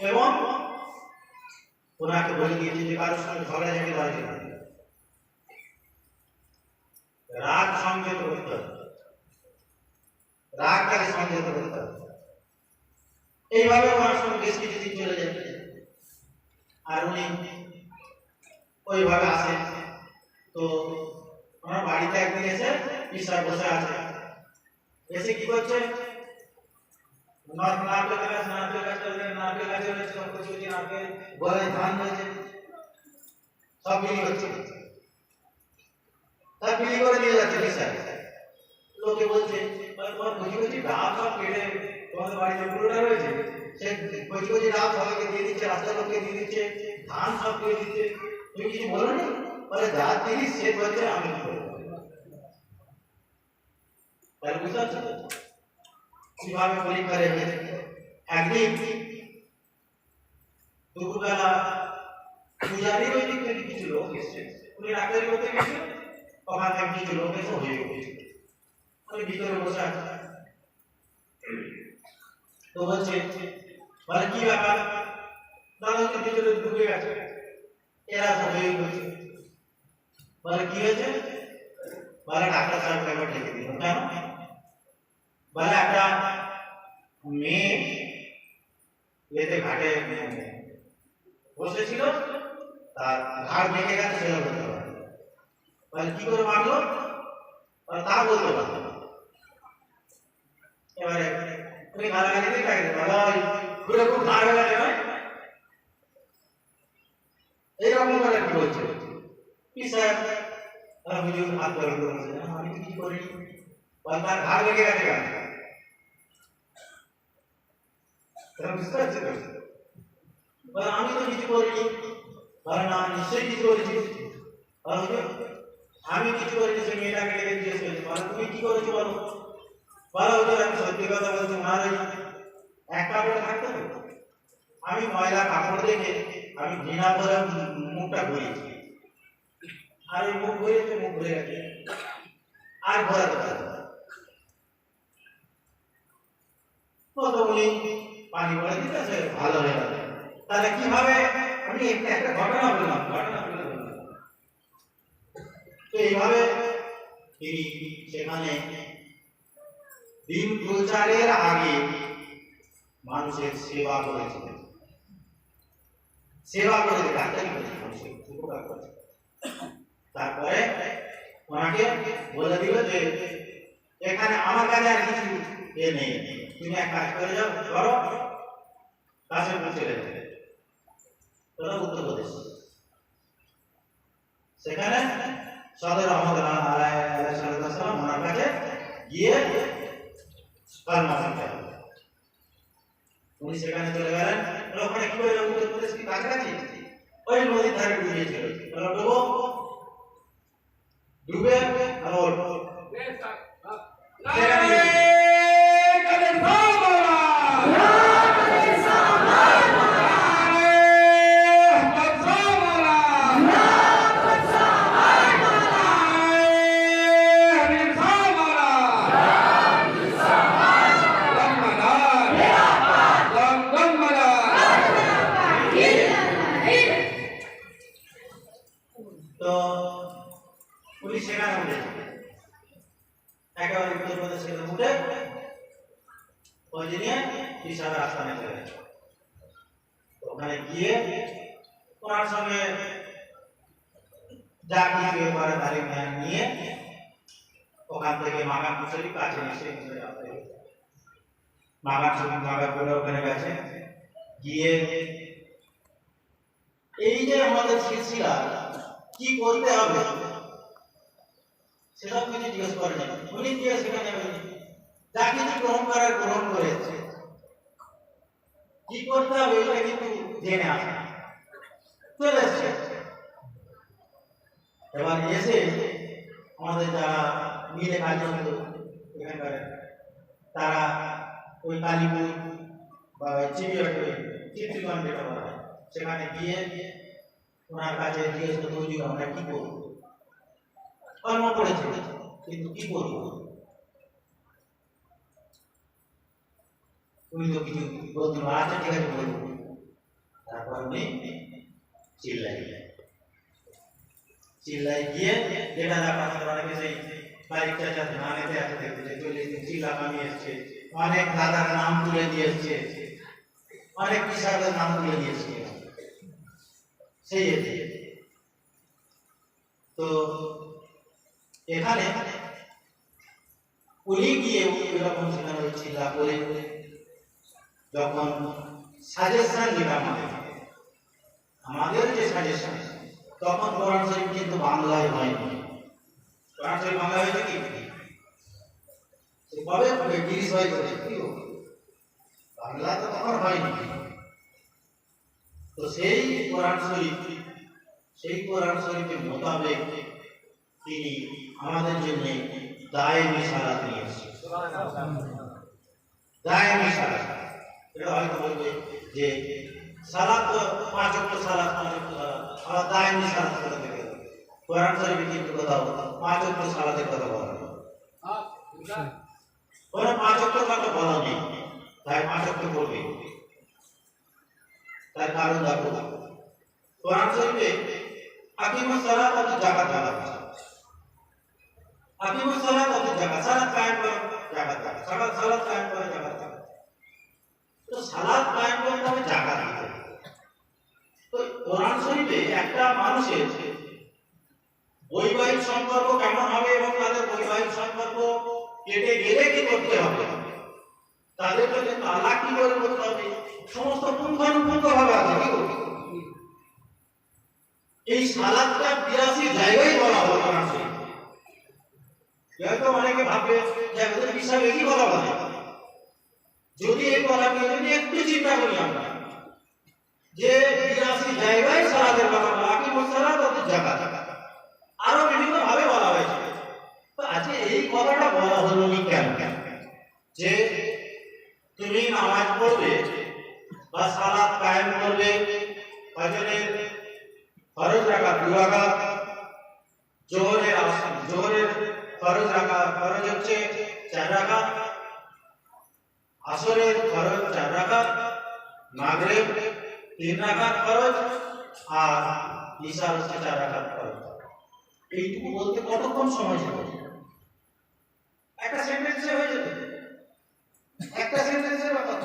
এবং ওনাকে বলে দিয়েছে যে কারোর সঙ্গে ঝগড়াঝাটি বাড়বে না, রাগ সংযত করতে হবে, রাগটাকে সংযত করতে হবে। এইভাবে ওনার সঙ্গে বেশ কিছুদিন চলে যাবে, আর উনি ওইভাবে আসেন। তো ওনার বাড়িতে একদিন এসে পিসা বসে আছে, এসে কি করছে, নারকেল গাছ রয়েছে, সব কিছু নারকেল ঘরে ধান রয়েছে, সব বিলি হচ্ছে, সব বিলি করে নিয়ে যাচ্ছে পিসা। লোকে বলছে তোমার বুঝি ডাব সব কেটে তোমাদের বাড়িতে পুরোটা রয়েছে, সে কোটি কোটি রাত সবাইকে দিয়ে দিচ্ছে, রাস্তার লোককে দিয়ে দিচ্ছে, ধান সব দিয়ে দিচ্ছে, তুমি কিছু বলো না? বলে যা জিনিস সে বলছে আমি করবো। তাহলে বুঝতে পারছো কিভাবে পরীক্ষা রেখে একদিন দুপুরবেলা পূজারই ওই দিক থেকে কিছু লোক এসছে, উনি ডাক্তারি করতে গেছিল, ওখান থেকে কিছু লোক এসে হয়ে গেছে, উনি ভিতরে বসে আছে। তো বলছে বলে কি ব্যাপার, দাদা তো ভিতরে ঢুকে গেছে, এরা সব হয়ে গেছে। বলে কি হয়েছে? বলে ডাক্তার সাহেব একবার ডেকে দিল। কেন? বলে একটা মেয়ে এতে ঘাটে বসেছিল, তার ঘাড় ভেঙে গেছে, সেটা বলতে পারে। বলে কি করে মারলো? তা বলতে পারতো না। এবারে উনি গালাগালি দিয়ে তাকে ঘুরে খুব ঘাড় ভেঙে গেছে নয়, এইরকম করে কি বলছে কি স্যার? হুজুর হাত ধরে বলছে আমি কি করিনি, বল তার ঘাড় ভেঙে গেছে কেন? বুঝতে পারছি তো? বলে আমি তো কিছু করিনি। বলে না নিশ্চয়ই কিছু করেছি। আমি কিছু করিনি, সে মেয়েটাকে ডেকে জিজ্ঞেস করেছি, বলে তুমি কি করেছো বলো? বলো হুজুর আমি সত্যি কথা বলছি, ওনার ওই এক কাপড়ে থাকতো তো, আমি ময়লা কাপড় দেখে আমি ঘৃণা করে মুখটা ঘুরিয়েছি, আর ওই মুখ ঘুরিয়েছে, মুখ ঘুরে গেছে, আর ঘোরাতে পারবে না। উনি পানি পড়ে দিতে সে ভালো হয়ে গেল। তাহলে কিভাবে আমি একটা ঘটনা বললাম, তো এইভাবে তিনি সেখানে দিন প্রচারের আগে মানুষের সেবা করেছিলেন, সেবা করে ডাক্তারি করেছে, মানুষের উপকার করেছে। তারপরে ওনাকে বলে দিল যে এখানে আমার কাছে আর কিছু এ নেই, তুমি এক কাজ করে যাও, করো, কাশীপুর চলে যাবে, উত্তরপ্রদেশ। সেখানে সদর আহমদ আলাইহিসসালাম ওনার কাছে গিয়ে কালমা পড়তে হবে। উনি সেখানে চলে গেলেন। ওখানে কি করে উত্তরপ্রদেশ কি কাছাকাছি? ওই নদীর ধারে ডুবিয়েছিল, ডুবো ডুবে আর ওখানে গিয়ে ওনার সঙ্গে যা কিছু এবারে তারিখ নিয়ে ওখান থেকে মাগান মুসলি কাছে এসে মাগান করে ওখানে গেছে। গিয়ে এই যে আমাদের সিলসিলা কি করতে হবে সেসব কিছু জিজ্ঞেস করেন, উনি গিয়ে সেখানে যা কিছু গ্রহণ করেছে, কি করতে হবে এটা কিন্তু জেনে আসে চলে এসছে। এবার এসে আমাদের যারা মিলে কাজ করতো এখানকার, তারা ওই কালীপুর বা চিত্রগঞ্জ যেটা বলা হয় সেখানে গিয়ে ওনার কাছে জিজ্ঞেস করতে হুজুর আমরা কি করবো, কর্ম করেছে কিন্তু কি করবো, উনি তো কিছু বলতে আচ্ছা ঠিক আছে বলবো। তারপর উনি চিল্লাই গিয়ে যেটা আপনাদের অনেকে সেই বাড়ির চাচা ধানেতে আছে দেখতে চলে চিল্লা নামে এসছে, অনেক দাদার নাম তুলে দিয়েছে, অনেক কৃষকের নাম তুলে দিয়েছে সেই এতে। তো এখানে উনি গিয়ে এরকম সেখানে চিল্লা করে যখন সাজেশন দিলাম আমাদের যে সাজেশন, তখন কোরআন শরীফ কিন্তু বাংলায় হয়নি। কোরআন শরীফ বাংলা হয়েছে কি কবে 30 হয়েছে বাংলা তো তখন হয়নি। তো সেই কোরআন শরীফের মোতাবেক তিনি আমাদের জন্য দায়েমি সালাত নিয়ে এসেছেন। দায়েমি সালাত, এটা হয়তো বলবে যে সালাত তো 5 ওয়াক্ত সালাত, আবার দায়েমি সালাত করে দেবে। কোরআন শরীফে কিন্তু কোথাও 5 ওয়াক্ত সালাতের কথা বলা নেই, কোনো 5 ওয়াক্ত কথা বলা নেই। তাই 5 ওয়াক্ত করবে, তার কারণ দেখো কোরআন শরীফে আকিমুস সালাত ওয়া যাকাত বলা হয়েছে। আকিমুস সালাত ওয়া যাকাত, সালাত কায়েম করো, যাকাত দাও, সালাত কায়েম করো, যাকাত দাও। তো সালাত কায়েম করতে হবে, যাকাত দিতে হবে। তো কোরআন শরীফে একটা মানুষের বৈবাহিক সম্পর্ক কেমন হবে এবং তাদের বৈবাহিক সম্পর্ক কেটে গেলে কি করতে হবে, তাদের জন্য তালাক কি করে করতে হবে, সমস্ত পুঙ্খানুপুঙ্খ ভাবে আছে। কি করবে এই সালাতটা 82 জায়গায় বলা হলো কোরআন শরীফে। হয়তো অনেকে ভাববে যে আমাদের বিষয় একই কথা বলে, যদি এই কথাকে যদি একটু চিন্তা করি আমরা যে 82 জায়গায় সালাতের কথা বলা, আকিমুস সালাত ওয়া যাকাত আরো বিভিন্ন ভাবে বলা হয়েছে। তো আজকে এই কথাটা বলা হলো নি কেন, যে তুমি নামাজ পড়বে বা সালাত কায়েম করবে, ফজরের ফরজ রাকাত 2 রাকাত, জোহরের ফরজ রাকাত, ফরজ হচ্ছে 4 রাকাত, আসরের ফরজ 4 রাকাত, মাগরিব 3 রাকাত ফরজ, আর ইশা হচ্ছে 4 রাকাত ফরজ। এইটুকু বলতে কতক্ষণ সময় ছিল? একটা সেন্টেন্সে হয়ে যেত, একটা সেন্টেন্সের ব্যাপার।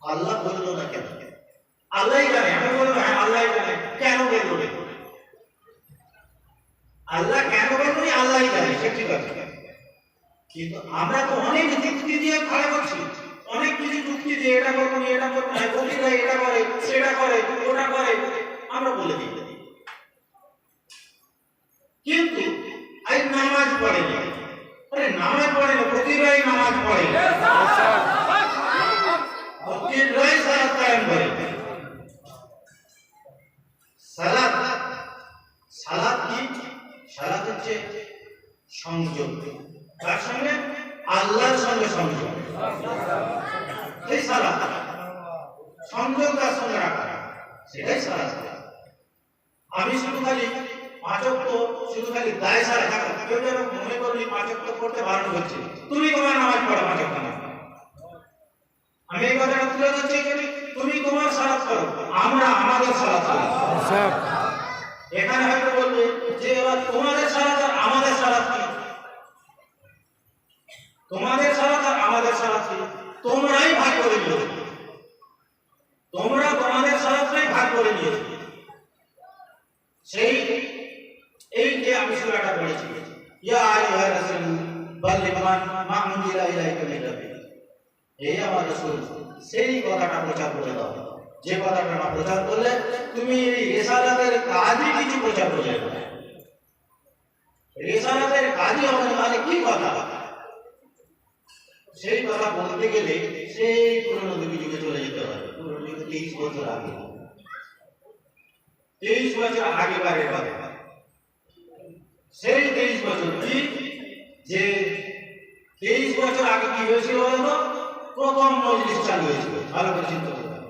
আল্লাহ বললো না কেন? আল্লাহই জানে। আমি বলবো হ্যাঁ আল্লাহই জানে, কেন বললো? আল্লাহ কেন বললো আল্লাহই জানে, সে ঠিক আছে। কিন্তু আমরা তো অনেক যুক্তি দিয়ে খাড়া করছি, অনেক কিছু যুক্তি দিয়ে এটা করবো না, এটা করবো না, বলিরা এটা করে, সেটা করে, ওটা করে, আমরা বলে দিই। কিন্তু আজ নামাজ পড়ে না, নামাজ পড়ে না, প্রতিরাই নামাজ পড়ে, প্রতিরাই সালাত কায়েম করে। সালাত কি? সালাত হচ্ছে সংযোগ, তার সঙ্গে আল্লাহর সঙ্গে সংযোগ। এই সালাত সংযোগ তার সঙ্গে রাখা, সেটাই সালাত। আমি শুধু খালি 5 ওয়াক্ত শুধু খালি দায় সারা থাকা, কেউ যেন মনে করলি 5 ওয়াক্ত করতে বারণ হচ্ছে, তুমি তোমার নামাজ পড়ো 5 ওয়াক্ত নামাজ। আমি এই কথাটা তুলে ধরছি, তুমি তোমার সালাত করো, আমরা আমাদের সালাত করি। এখানে হয়তো বলবে যে এবার তোমাদের সালাত আর আমাদের সালাত কি? তোমাদের সালাত আর আমাদের সালাত কি? তোমরাই ভাগ করে নিও, তোমরা তোমাদের সালাতটাই ভাগ করে নিও। সেই এই যে আমি সূরাটা পড়েছি, ইয়া আইয়ুহার রাসূল বাল্লিগ মা উনজিলা ইলাইকা মির রাব্বিক, এই আমার রাসূল সেই কথাটা প্রচার করে দাও, যে কথাটা না প্রচার করলে তুমি এই রিসালাতের কাজই কিছু প্রচার করলে না। রিসালাতের কাজই হবে না, মানে কি কথা? সেই কথা বলতে গেলে সেই পুরনো যুগে চলে যেতে হয়, পুরনো যুগে 23 বছর আগে, 23 বছর আগে বারে বারে। সেই 23 বছর কি, যে 23 বছর আগে কি হয়েছিল বলতো? প্রথম মজলিস চালু হয়েছিল। ভালো করে চিন্তা করতে হবে,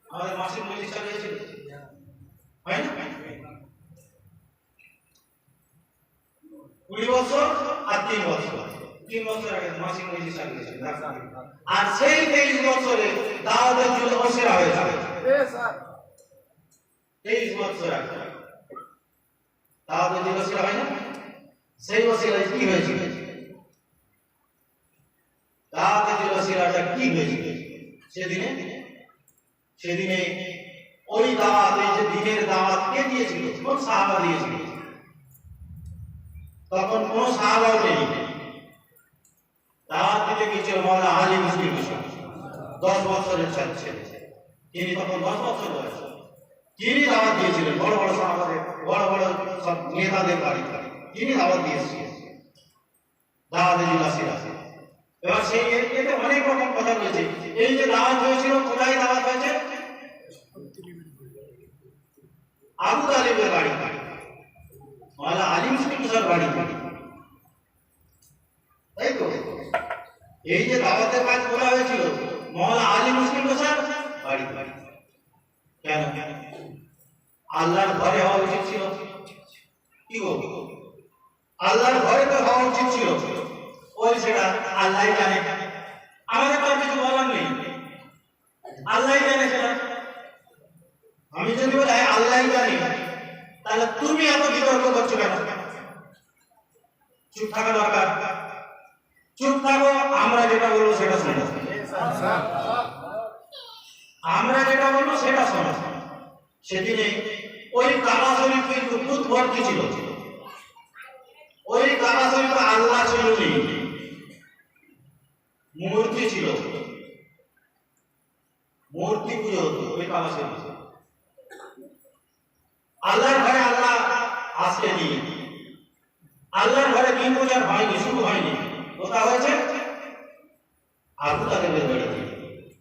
আমাদের মাসিক মজলিস চালু হয়েছিল, হয় না? 20 বছর আর 3 বছর, 3 বছর আগে মাসিক মজলিস চালু হয়েছিল। আর সেই 23 বছরে দাওয়াতের জন্য বসেরা হয়েছিল। 23 বছর আগে দাওয়াতের জন্য বসেরা হয় না? সেই বসেরায় কি হয়েছিল? দাওয়াতের জন্য বসেরাটা কি হয়েছিল? সেদিনে ওই দাওয়াত, এই যে দিনের দাওয়াত কে দিয়েছিল? কোন সাহাবা দিয়েছিল? তখন কোন সাহাবাও নেই। দাওয়াত দিতে গিয়েছিল মাওলানা আলী মুসলিম, 10 বছরের ছেলে, তিনি তখন 10 বছর বয়স। তিনি দাওয়াত দিয়েছিলেন বড় বড় সাহাবাদের, বড় বড় সব নেতাদের বাড়ি, তিনি দাওয়াত দিয়েছিলেন। দাওয়াতে দিলাসিরা এবার সেই এতে অনেক রকম কথা রয়েছে। এই যে দাওয়াত হয়েছিল, কোথায় দাওয়াত হয়েছে? আবু তালিবের বাড়ি, মাওলানা আলী মুসলিম স্যার বাড়ি, তাই তো? এই যে দাওয়াতের কাজ করা হয়েছিল মাওলানা আলী মুসলিম স্যার বাড়ি। কেন? আল্লাহর ঘরে হওয়া উচিত ছিল। কি গো, আল্লাহর ঘরে তো হওয়া উচিত ছিল। ওই সেটা আল্লাহই জানে, আমাদের তো কিছু বলার নেই, আল্লাহই জানে সেটা। আমি যদি বলি আল্লাহই জানি, তাহলে তুমি এত বিতর্ক করছো কেন? চুপ থাকা দরকার। চুপ থাকো, আমরা যেটা বলবো সেটা শোনো, আমরা যেটা বলবো সেটা শোনো। সেদিনে ওই কাবা শরীফ কিন্তু ভূত ভর্তি ছিল। ওই কাবা শরীফে আল্লাহ ছিল, মূর্তি ছিল, মূর্তি পুজো হতো ওই কাবা শরীফে। আল্লাহর ঘরে আল্লাহ আসেনি, আল্লাহর ঘরে দিন পূজার হয়নি, শুরু হয়নি। কোথা হয়েছে? আবু তালেবের বাড়িতে,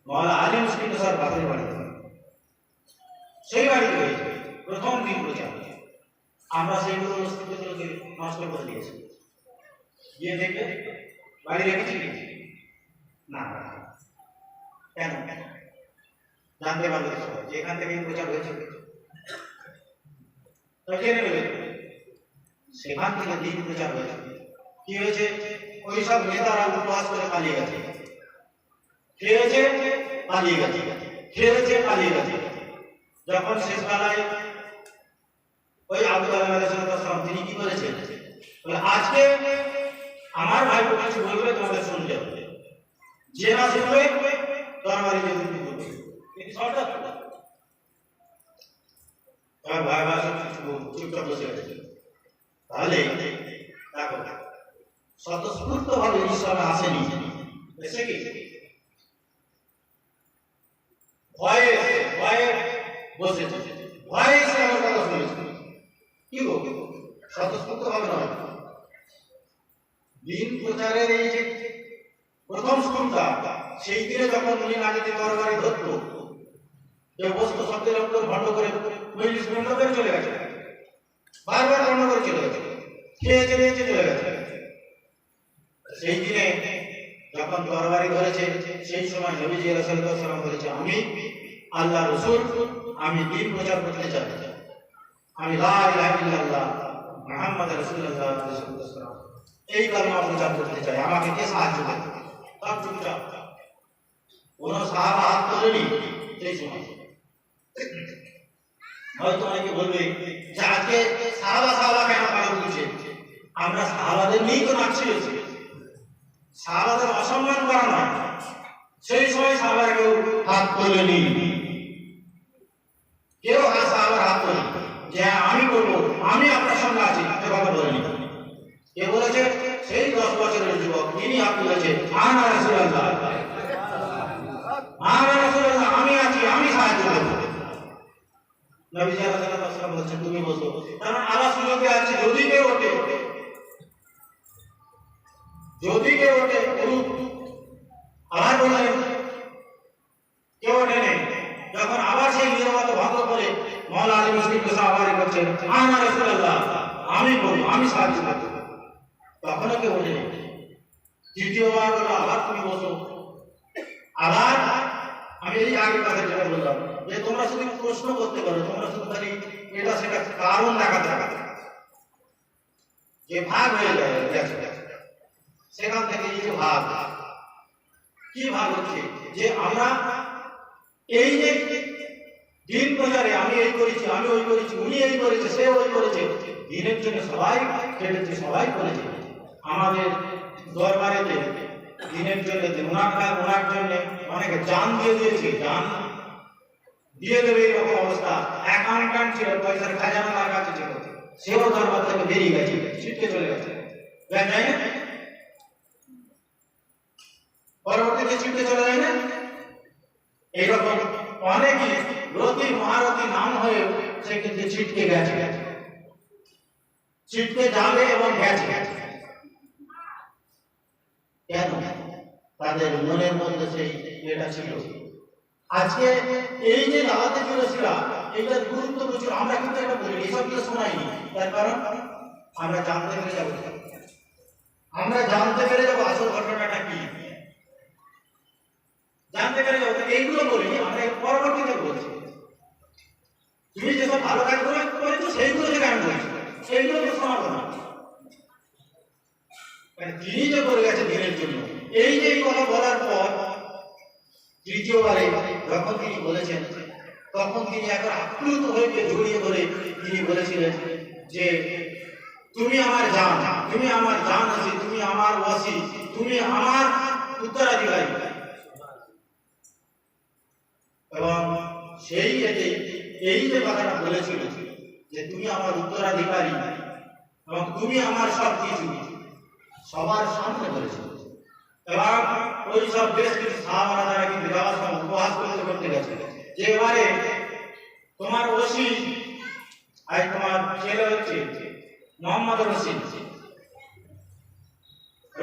মাওলানা আলী মুসলিম স্যার বাপের বাড়িতে, সেই বাড়িতে হয়েছে প্রথম দিন পূজা। আমরা সেইগুলো অস্তিত্বকে নষ্ট করে দিয়েছি। গিয়ে দেখে বাড়ি রেখেছি না, কেন? জানতে পারবে যে এখান থেকে প্রচার হয়েছে, জেনে নেবে সেখান থেকে দিন প্রচার হয়েছে। কি হয়েছে? ওই সব নেতারা উপহাস করে পালিয়ে গেছে, খেয়েছে পালিয়ে গেছে, খেয়েছে পালিয়ে গেছে। যখন শেষ বেলায় ওই আবু তালেব আলাইহিস সালাম তিনি কি করেছেন? বলে আজকে আমার ভাই কিছু বলবে, তোমাদের শুনতে হবে, যে না শুনবে দরবারে যে দুটি করবে। কিন্তু সরকার ভাই ভাই চুপচাপ বসে গেছে। তাহলে দেখো, স্বতঃস্ফূর্ত ভাবে ঈশ্বর আসেনি, এসে কি ভয়ে ভয়ে বসেছে, ভয়ে ইসলামের কথা শুনেছে। কি গো, স্বতঃস্ফূর্ত ভাবে নয়। দিন প্রচারের এই যে প্রথম শুরুটা, সেই দিনে যখন উনি নাজিতে তরবারি ধরত, যে বস্ত শব্দের অক্ষর ভণ্ড করে মজলিস বন্ধ করে চলে গেছে, বারবার বন্ধ করে চলে গেছে, খেয়ে চলে চলে গেছে। সেই দিনে যখন তরবারি ধরেছে, সেই সময় নবীজি রাসূলুল্লাহ সাল্লাল্লাহু আলাইহি ওয়াসাল্লাম বলেছে, আমি আল্লাহ রাসূল, আমি দিন প্রচার করতে চাই, আমি লা ইলাহা ইল্লাল্লাহ মুহাম্মদ রাসূলুল্লাহ সাল্লাল্লাহু আলাইহি ওয়াসাল্লাম এই কালিমা প্রচার করতে চাই, আমাকে কে সাহায্য করবে? তার চুপচাপ, কোন সাহাবা হাত তোলেনি সেই সময়। হয়তো অনেকে বলবে যে আজকে সাহাবা কেন পালন করছে? আমরা সাহাবাদের নিয়েই তো নাচছি, সাহাবাদের অসম্মান করা নয়। সেই সময় সাহাবারা কেউ হাত তোলেনি, কেউ সাহাবার হাত তোলেনি যে আমি করবো, আমি আপনার সঙ্গে আছি, এ কথা বলেনি। কে বলেছে? সেই 10 বছরের যুবক, তিনি হাত তুলেছে, আনা রাসূলুল্লাহ, আনা রাসূলুল্লাহ, আমি আছি, আমি সাহায্য করবো। নবী সাল্লাল্লাহু আলাইহি ওয়াসাল্লাম বলেছেন, তুমি বসো। কারণ আবার সুযোগে আছে, যদি কেউ ওঠে, যদি কেউ ওঠে, আবার বললেন কেউ ওঠে নেই। যখন আবার সেই নীরবতা ভঙ্গ করে মাওলানা আলী মুসলিম স্যার আবার করছেন, আনা রাসূলুল্লাহ, আমি বলবো, আমি সাহায্য করবো, তখনও কেউ ওঠে নেই। তৃতীয়বার বললো, আবার তুমি বসো। আবার আমি এই আগের কথা যেটা বললাম, যে তোমরা শুধু প্রশ্ন করতে পারো, তোমরা শুধু খালি এটা সেটা কারণ দেখাতে হবে, যে ভাগ হয়ে যায় সেখান থেকে এই যে ভাগ, কি ভাগ হচ্ছে? যে আমরা এই যে দিন প্রচারে আমি এই করেছি, আমি ওই করেছি, উনি এই করেছে, সে ওই করেছে, দিনের জন্য সবাই কেটেছে, সবাই করেছে। আমাদের দরবারেতে দিনের জন্য ওনার জন্য অনেকে জান দিয়ে দিয়েছে, জান দিয়ে দেবে এরকম অবস্থা। অ্যাকাউন্ট্যান্ট ছিল, পয়সার খাজানা তার কাছে ছিল, সেও দরবার থেকে বেরিয়ে গেছে, ছিটকে চলে গেছে, যায় না? পরবর্তীতে ছিটকে চলে যায় না? এইরকম অনেকই রতি মহারতি নাম হয়ে সে কিন্তু ছিটকে গেছে, ছিটকে যাবে এবং গেছে। কেন? তাদের মনের মধ্যে সেই এটা ছিল। আজকে এই যে দাওয়াতে ফিরোজরা, এটা গুরুত্ব প্রচুর। আমরা কিন্তু এটা বলি এসব কিছু শোনাইনি, তার কারণ আমরা জানতে পেরে যাবো, আমরা জানতে পেরে যাবো আসল ঘটনাটা কি, জানতে পেরে যাবো। এইগুলো বলিনি, আমরা এর পরবর্তীতে বলছি। তুমি যেসব ভালো কাজগুলো করেছো সেইগুলো থেকে আমি বলছি, সেইগুলো তো শোনাবো না। তিনি যে করে গেছে দিনের জন্য, এই যে কথা বলার পর তৃতীয়বারে যখন তিনি বলেছেন, তখন তিনি একবার আপ্লুত হয়ে জড়িয়ে ধরে তিনি বলেছিলেন যে তুমি আমার জান, তুমি আমার জান আছি, তুমি আমার ওয়াসি, তুমি আমার উত্তরাধিকারী। এবং সেই এই যে কথাটা বলেছিল যে তুমি আমার উত্তরাধিকারী এবং তুমি আমার সব কিছু, সবার সামনে বলেছিল। এবং ওই সব বেশ কিছু সাহাবারা তারা কিন্তু যাওয়ার সময় উপহাস করতে গেছে যে এবারে তোমার ওসি আজ তোমার ছেলে হচ্ছে মোহাম্মদ রশিদ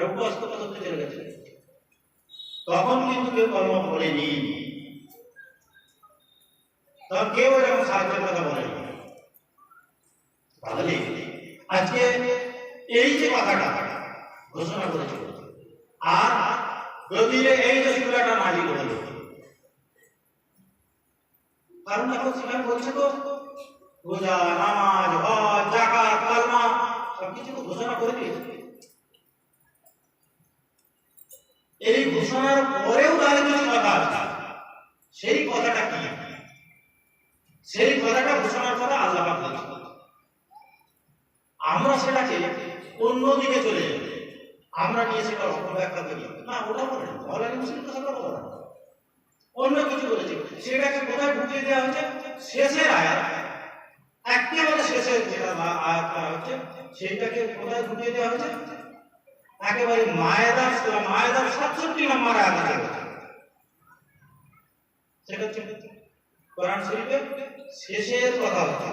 উপহাস করতে চলে গেছে। তখন কিন্তু কেউ কলমা পড়েনি, তখন কেউ এরকম সাহায্যের কথা বলেনি। তাহলে আজকে এই যে কথাটা ঘোষণা করেছিল, আর গদিরে এই যে সূরাটা নাযিল হলো, কারণ এখন সেখানে বলছে তো রোজা, নামাজ, হজ, যাকাত, কালমা সবকিছু তো ঘোষণা করে দিয়েছে। এই ঘোষণার পরেও তাদের কিছু কথা আছে, সেই কথাটা কি? সেই কথাটা ঘোষণার পরে আল্লাহ পাক বলেছেন। আমরা সেটাকে অন্যদিকে চলে যাই, আমরা নিয়ে সেটা অপব্যাখ্যা করি, না ওটা বলে মৌলানা মুসলিম তো সেটা বলে না, অন্য কিছু বলেছে। সেটাকে কোথায় ঢুকিয়ে দেওয়া হচ্ছে? শেষের আয়াত, একেবারে শেষের যেটা আয়াত করা হচ্ছে সেইটাকে কোথায় ঢুকিয়ে দেওয়া হচ্ছে? একেবারে মায়েদার 67 নম্বর আয়াতে। সেটা হচ্ছে কোরআন শরীফের শেষের কথা হচ্ছে,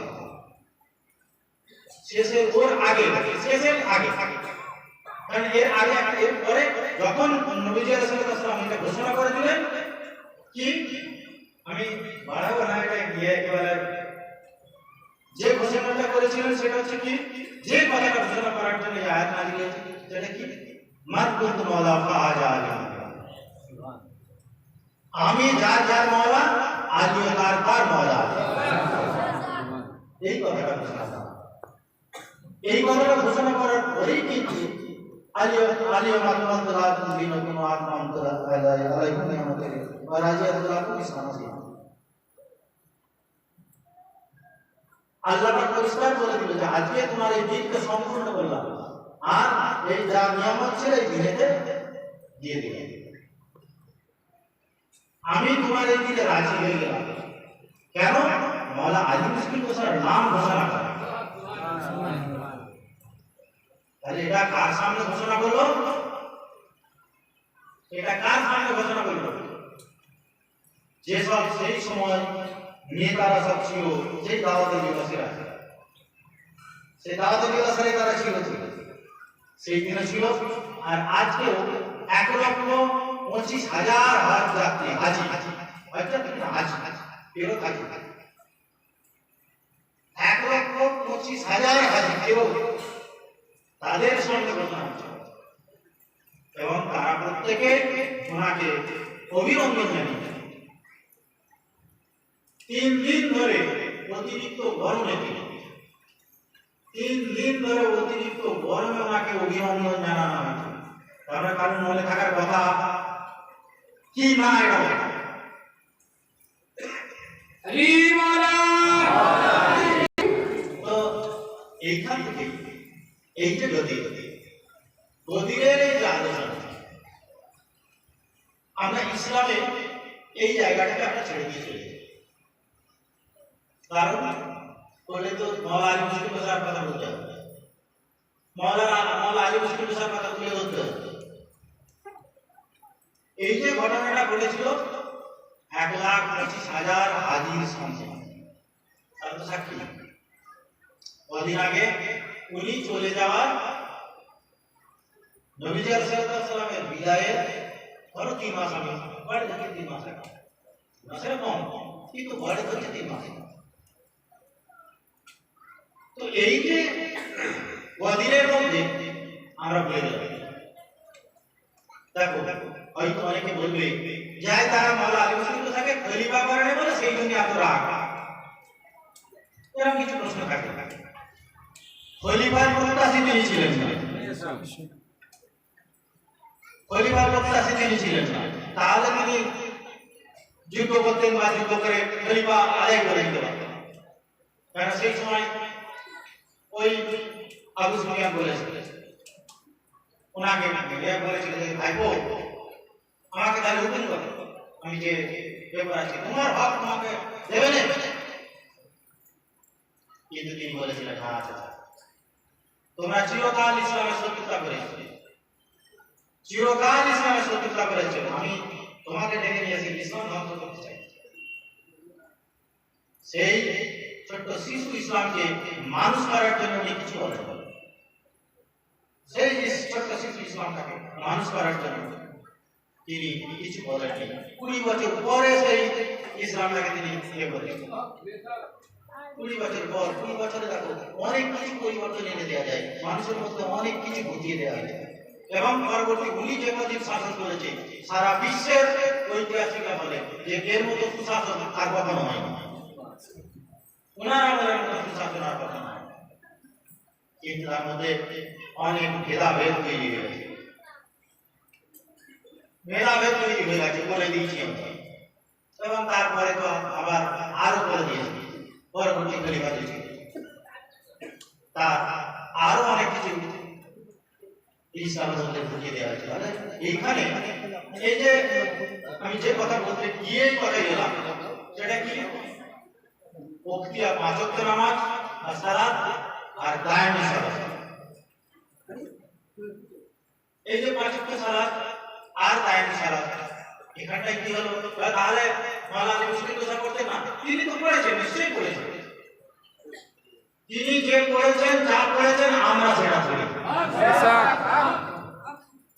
শেষের ওর আগে, শেষের আগে। কারণ এর আগে এর পরে যখন নবীজি রাসূলুল্লাহ সাল্লাল্লাহু আলাইহি ওয়াসাল্লাম এটা ঘোষণা করে দিলেন কি, আমি বাড়াবো না, এটা গিয়ে একেবারে যে ঘোষণাটা করেছিলেন সেটা হচ্ছে কি, যে কথাটা ঘোষণা করার জন্য এই আয়াত নাযিল হয়েছে সেটা কি, মান কুনতু মাওলা ফাআজা আলী, আমি যার যার মাওলা, আলীও তার মাওলা। এই কথাটা ঘোষণা, এই কথাটা ঘোষণা করার পরেই কিন্তু আলীও মাতুল্লাহ দিনকুম ওয়া আকমালতু আলাইকুম নি'মাতি ওয়া রাদিয়াতু লাকুম ইসলাম দীন। আল্লাহ পাক পরিষ্কার বলে দিল যে আজকে তোমার এই দিনকে সম্পূর্ণ করলাম, আর এই যা নিয়ামত ছিল এই দিনেতে দিয়ে দিলাম। আমি তোমার এই দিনে রাজি হয়ে গেলাম। কেন? মাওলা আলী মুশকিল গোসার নাম ঘোষণা করা। তাহলে এটা কার সামনে ঘোষণা করলো? এটা কার সামনে ঘোষণা করলো? যেসব সেই সময় নেতারা সব ছিল, সেই দাওয়াতের দিবসেরা, সেই দাওয়াতের দিবসেরাই তারা ছিল, সেই দিনে ছিল। আর আজকেও 1,25,000 হাজ যাত্রী, হাজি ফেরত হাজি, 1,25,000 হাজি ফেরত, তাদের সঙ্গে ঘটনা হচ্ছে। এবং তারা প্রত্যেকে ওনাকে অভিনন্দন জানিয়েছে। 3 দিন ধরে অতিরিক্ত গরমে, 3 দিন ধরে অতিরিক্ত গরমে ওনাকে অভিনন্দন জানানো হয়েছে। তারপরে কারণ মনে থাকার কথা কি না, এটা তো এইখান থেকে এই যে গদিরের এই যে আলোচনা, আমরা ইসলামে এই জায়গাটাকে আমরা ছেড়ে দিয়ে চলে যাই। কারণ বলে তো মাওলা আলী মুশকিল গোসার কথা বলতে হবে, মাওলা আলী মুশকিল গোসার কথা তুলে ধরতে হবে। এই যে ঘটনাটা ঘটেছিল 1,25,000 হাজির সঙ্গে, তার তো সাক্ষী। কদিন আগে উনি চলে যাওয়ার নবীজি সাল্লাল্লাহু আলাইহি ওয়াসাল্লামের বিদায়ের ধরো 3 মাস আমি বাড়ি থেকে 3 মাস রাখি মাসের কম কিন্তু বাড়ি হচ্ছে 3 মাস। তো এই যে কদিনের মধ্যে আমরা ভুলে যাব। দেখো হয়তো অনেকে বলবে যে তারা মাওলা আলী মুসলিম থাকে খলিফা করে বলে সেই জন্য এত রাগ, এরকম কিছু প্রশ্ন থাকে। খলিফার প্রত্যাশী তিনি ছিলেন না, খলিফার প্রত্যাশী তিনি ছিলেন না, তাহলে তিনি যুদ্ধ করতেন বা যুদ্ধ করে খলিফা আদায় করে দিতে পারতেন। কারণ সেই সময় ওই আবু সুফিয়ান বলেছিলেন, ওনাকে বলেছিলেন যে ভাইপো আমাকে তাহলে হুকুম করো, আমি যে ব্যাপার আছে তোমার হক তোমাকে দেবে না। কিন্তু তিনি বলেছিলেন হ্যাঁ আচ্ছা তোমরা চিরকাল ইসলামের শত্রুতা করেছো, চিরকাল ইসলামের শত্রুতা করেছো, আমি তোমাকে ডেকে নিয়েছি ইসলাম ধ্বংস করতে চাই। সেই ছোট্ট শিশু ইসলামকে মানুষ করার জন্য উনি কিছু বলেন, সেই ছোট্ট শিশু ইসলামটাকে মানুষ করার জন্য তিনি কিছু বলেননি। 20 বছর পরে সেই ইসলামটাকে তিনি ইয়ে করেছেন। 20 বছর পর, 20 বছরে দেখো অনেক কিছু পরিবর্তন এনে দেওয়া যায়, মানুষের মধ্যে অনেক কিছু ঘটিয়ে দেওয়া যায়। এবং পরবর্তী উনি যে কদিন শাসন করেছে সারা বিশ্বের ঐতিহাসিকরা বলে যে এর মতো সুশাসন আর কখনো হয়নি, ওনার আমলের মতো সুশাসন আর কখনো হয়। কিন্তু তার মধ্যে অনেক ভেদাভেদ তৈরি হয়েছে, ভেদাভেদ তৈরি হয়ে গেছে বলে দিয়েছি আমরা। এবং তারপরে তো আবার আরো করে দিয়েছি পরবর্তী খলিফা দিয়েছি, তা আরো অনেক কিছু ইসলামের মধ্যে ঢুকিয়ে দেওয়া হয়েছে। তাহলে এইখানে এই যে আমি যে কথা বলতে গিয়ে কথা গেলাম সেটা কি, ওয়াক্তিয়া 5 ওয়াক্ত নামাজ আর সালাত আর দায়মি সালাত। এই যে 5 ওয়াক্ত সালাত আর দায়মি সালাত এখানটায় কি হলো, তাহলে মাওলানা আলী মুসলিম দোষা করতেন না? তিনি তো পড়েছেন, নিশ্চয়ই পড়েছেন। তিনি যে পড়েছেন যা পড়েছেন আমরা সেটা পড়ি,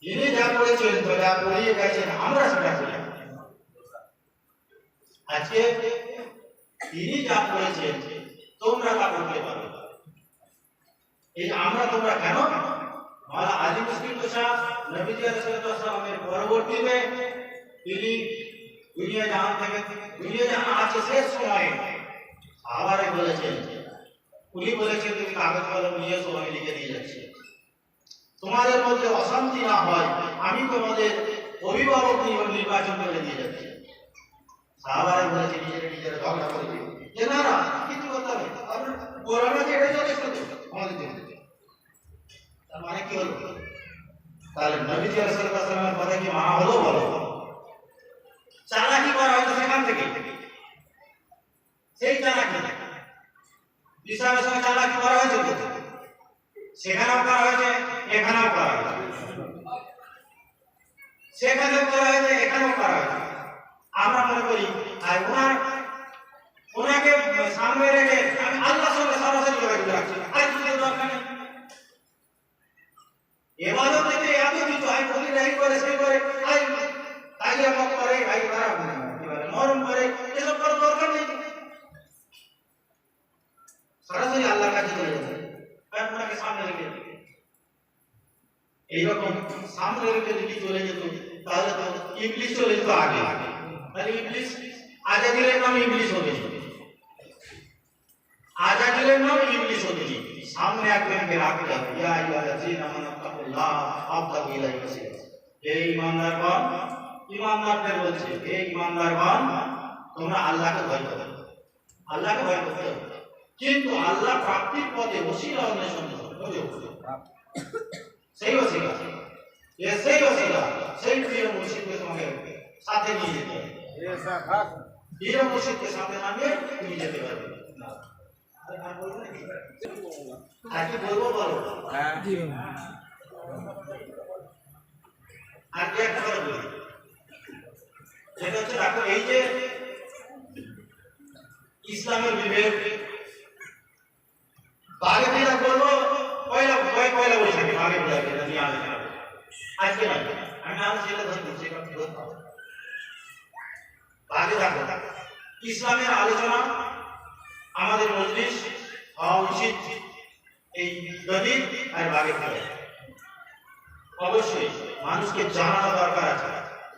তিনি যা পড়েছেন তো যা পড়িয়ে গেছেন আমরা সেটা পড়ি। আজকে তিনি যা পড়েছেন তোমরা তা পড়তে পারো, এই আমরা তোমরা কেন? মাওলানা আলী মুসলিম দোষা নবীজি রাসূলুল্লাহ সাল্লাল্লাহু আলাইহি ওয়াসাল্লামের পরবর্তীতে তিনি দুনিয়া জাহান থেকে দুনিয়া জাহান আছে শেষ সময়ে আবার বলেছেন, উনি বলেছেন তুমি কাগজ কলম নিয়ে এসো, আমি লিখে দিয়ে যাচ্ছি। তোমাদের মধ্যে অশান্তি না হয় আমি তোমাদের অভিভাবক নির্বাচন করে দিয়ে যাচ্ছি। সাহাবারা বলেছে নিজেরা ঝগড়া করে যে না না কিছু করতে হবে, কোরআন আছে এটা যথেষ্ট আমাদের জন্য। তার মানে কি হলো, তাহলে নবীজি রাসূলুল্লাহ সাল্লাল্লাহু আলাইহি ওয়াসাল্লামের কথা কি মানা হলো? বলো, চালাকি করা হয়তো সেখান থেকে, সেই চালাকি ইসলামের সঙ্গে চালাকি করা হয়েছে, সেখানেও করা হয়েছে এখানেও করা হয়েছে, সেখানেও করা হয়েছে এখানেও করা হয়েছে। আমরা মনে করি আর ওনাকে সামনে রেখে আমি আল্লাহর সঙ্গে সরাসরি যোগাযোগ রাখছি, আর কিছু দরকার নেই। এবাদত থেকে এত কিছু আই বলি রাই করে সেই করে আই তাইয়া মত করে ভাই খারাপ মরম করে, এসব করার দরকার নেই। সরাসরি আল্লাহর কাছে চলে যেতে, আর ওনাকে সামনে রেখে এইরকম সামনে রেখে যদি চলে যেত তাহলে তো ইবলিস চলে যেত আগে। তাহলে ইবলিস আজাদিলের নাম ইবলিস হবে, আজাদিলের নাম ইবলিস হবে। সামনে একজনকে রাখতে হবে, ইয়া আইয়ুহাল্লাযীনা আমানু তাকুল্লাহ ওয়াবতাগু ইলাইহি ওয়াসিলা। হে ঈমানদারগণ, ঈমানদারদের বলছে হে ঈমানদারগণ তোমরা আল্লাহকে ভয় করো, আল্লাহকে ভয় করতে হবে, কিন্তু আল্লাহ প্রাপ্তির পথে ওসিলা অন্বেষণ করো। সেই ওসিলা সেই প্রিয় মুর্শিদকে তোমাকে সাথে নিয়ে যেতে হবে। প্রিয় মুর্শিদকে সাথে না নিয়ে তুমি যেতে পারবে না। আর কি বলবো বলো? আর কি একটা কথা বলি, যেটা হচ্ছে দেখো এই যে ইসলামের বিবেক বাগে ফেরা করবো পয়লা বৈশাখে বাগে ফেরা নিয়ে আলোচনা আজকে না, আমি আলোচনা ধরছি করতে হবে। আগে থাকো ইসলামের আলোচনা আমাদের মজলিস হওয়া উচিত এই গদির আর বাগে ফেলে। অবশ্যই মানুষকে জানানো দরকার আছে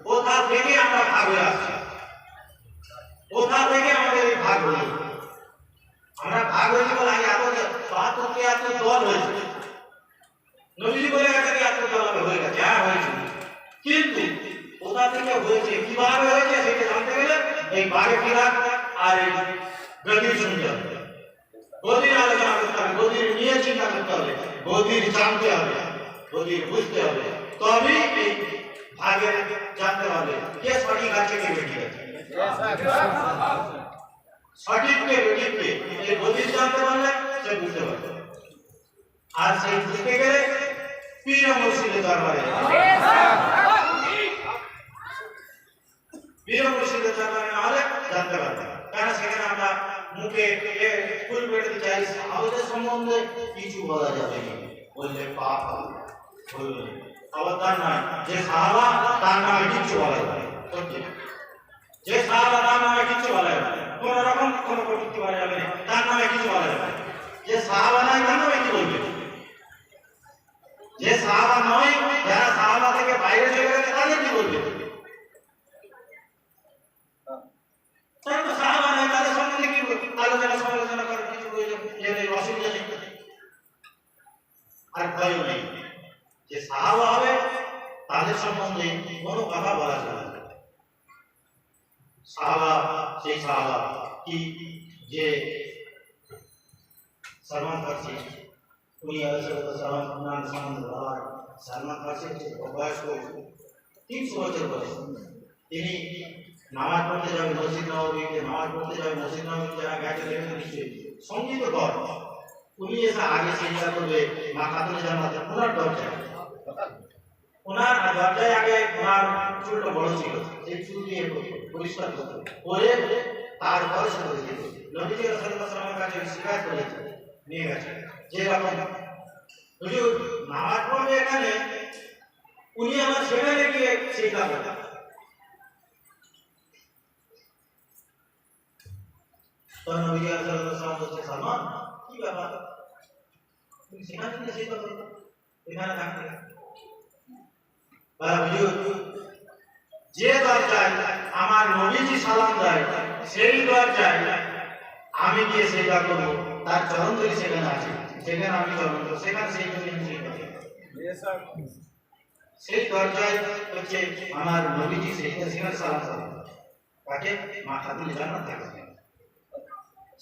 কোথা থেকে আমরা ভাগ হয়ে আসছি, কোথা থেকে আমাদের এই ভাগ হলো। আমরা ভাগ হয়েছি বলে আগে এত ৭২ দল হয়েছে, নবীজি বলে গেছে এত দল হয়ে গেছে, হ্যাঁ হয়েছে, কিন্তু কোথা থেকে হয়েছে কিভাবে হয়েছে সেটা জানতে গেলে এই বাগে ফেরা আর এই গদির শুনতে হবে, গদির আলোচনা করতে হবে, গদির নিয়ে চিন্তা করতে হবে, গদির জানতে হবে, গদির বুঝতে হবে, তবেই এই ভাগের জানতে হবে কে সঠিক আছে কে বেঠিক আছে। সঠিক কে বেঠিক কে এই গদির জানতে পারলে সে বুঝতে পারবে। আর সেই বুঝতে গেলে পীর মুর্শিদের দরবারে পীর মুর্শিদের দরবারে না হলে জানতে পারবে। কারণ সেখানে আমরা মুখে ফুল পেটে চাই আমাদের সম্বন্ধে কিছু বলা যাবে না, বললে পাপ বলবে আবার তার নয় যে সাহাবা তার নামে কিছু বলা যাবে, যে সাহাবা তার নামে কিছু বলা যাবে, কোন রকম কোন কটূক্তি বলা যাবে না, তার নামে কিছু বলা যাবে। যে সাহাবা নয় তার নামে কি বলবে, যে সাহাবা নয় যারা সাহাবা থেকে বাইরে চলে গেছে তাদের কি বলবে, তারা তো সাহাবা নয়, তাদের সম্বন্ধে কি আলোচনা সমালোচনা করার কিছু অসুবিধা নেই আর ভয় নেই। যে সাহাবা হবে তাদের সম্বন্ধে কোনো কথা বলা যাবে না। সাহাবা সেই সাহাবা কি যে সালমান ফার্সি উনি সালমান সম্বন্ধে বলা হয়, সালমান ফার্সির বয়স ৩০০ বছর বয়স, তিনি নামাজ পড়তে যাবে মসজিদ নববীতে, নামাজ পড়তে যাবে মসজিদ নববীতে যারা গেছে দেখেছেন নিশ্চয়ই, সঙ্গীত কর উনি এসে আগে চিন্তা করবে মা খাতুনে জান্নাতে ওনার দরজায়, ওনার দরজায় আগে ওনার চুলটা বড় ছিল, সেই চুল দিয়ে পরিষ্কার করতে করে তারপরে সে করে যেত। নবীজি সাল্লাল্লাহু আলাইহি ওয়াসাল্লামের কাছে শিকায়ত করেছে, নিয়ে গেছে যেরকম হুজুর নামাজ পড়বে এখানে, উনি আমার সেখানে গিয়ে চিন্তা করতেন। তো নবীজি সাল্লাল্লাহু আলাইহি ওয়াসাল্লাম বলছে সালমান কি ব্যাপার তুমি সেখানে গিয়ে চিন্তা করতে এখানে থাকতে, হুজুর যে দরজায় আমার নবীজি সালাম দেয় সেই দরজায় আমি গিয়ে সেটা করবো, তার চরণ ধরে সেখানে আছে, সেখানে আমি চরণ দেবো, সেখানে সেই সেই দরজায় হচ্ছে আমার নবীজি সেখানে সালাম দেয় তাকে মা খাতুনে জান্নাত থাকে,